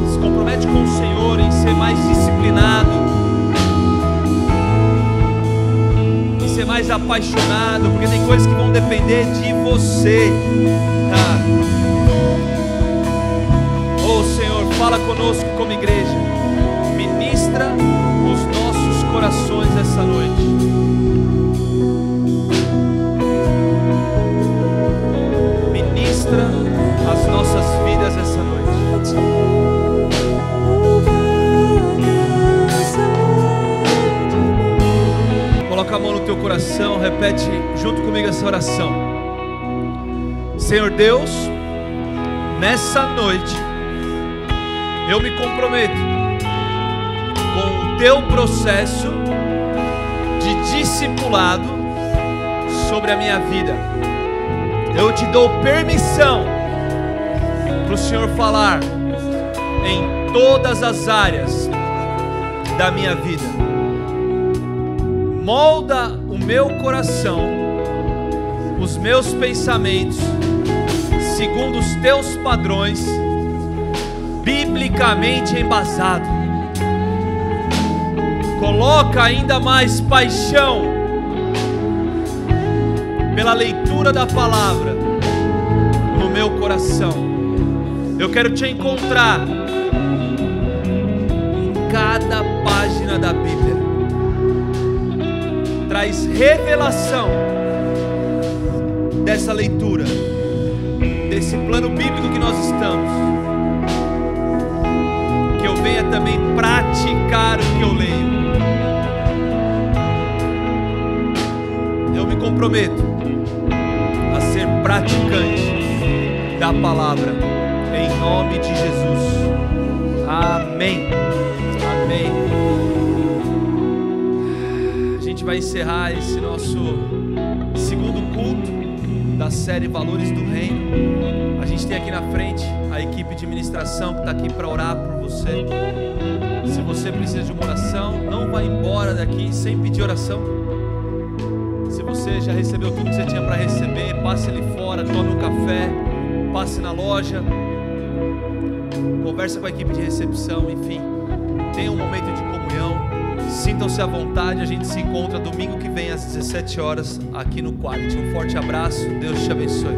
Se compromete com o Senhor em ser mais disciplinado, em ser mais apaixonado, porque tem coisas que vão depender de você. Oh Senhor, fala conosco como igreja. Ministra os nossos corações essa noite. Ministra as nossas vidas essa noite. Coloca a mão no teu coração, repete junto comigo essa oração. Senhor Deus, nessa noite eu me comprometo com o teu processo de discipulado sobre a minha vida. Eu te dou permissão para o Senhor falar em todas as áreas da minha vida. Molda o meu coração, os meus pensamentos, segundo os teus padrões, biblicamente embasado. Coloca ainda mais paixão pela leitura da palavra no meu coração. Eu quero te encontrar em cada página da Bíblia. Traz revelação dessa leitura, desse plano bíblico que nós estamos. Que eu venha também praticar o que eu leio. Eu me comprometo a ser praticante da palavra, em nome de Jesus. Amém. Amém. A gente vai encerrar esse nosso segundo culto da série Valores do Reino. A gente tem aqui na frente a equipe de ministração que está aqui para orar por você. Se você precisa de uma oração, não vá embora daqui sem pedir oração. Se você já recebeu tudo que você tinha para receber, passe ali fora, tome um café, passe na loja, converse com a equipe de recepção, enfim, tenha um momento de comunhão, sintam-se à vontade. A gente se encontra domingo que vem às 17 horas aqui no Quality. Um forte abraço, Deus te abençoe.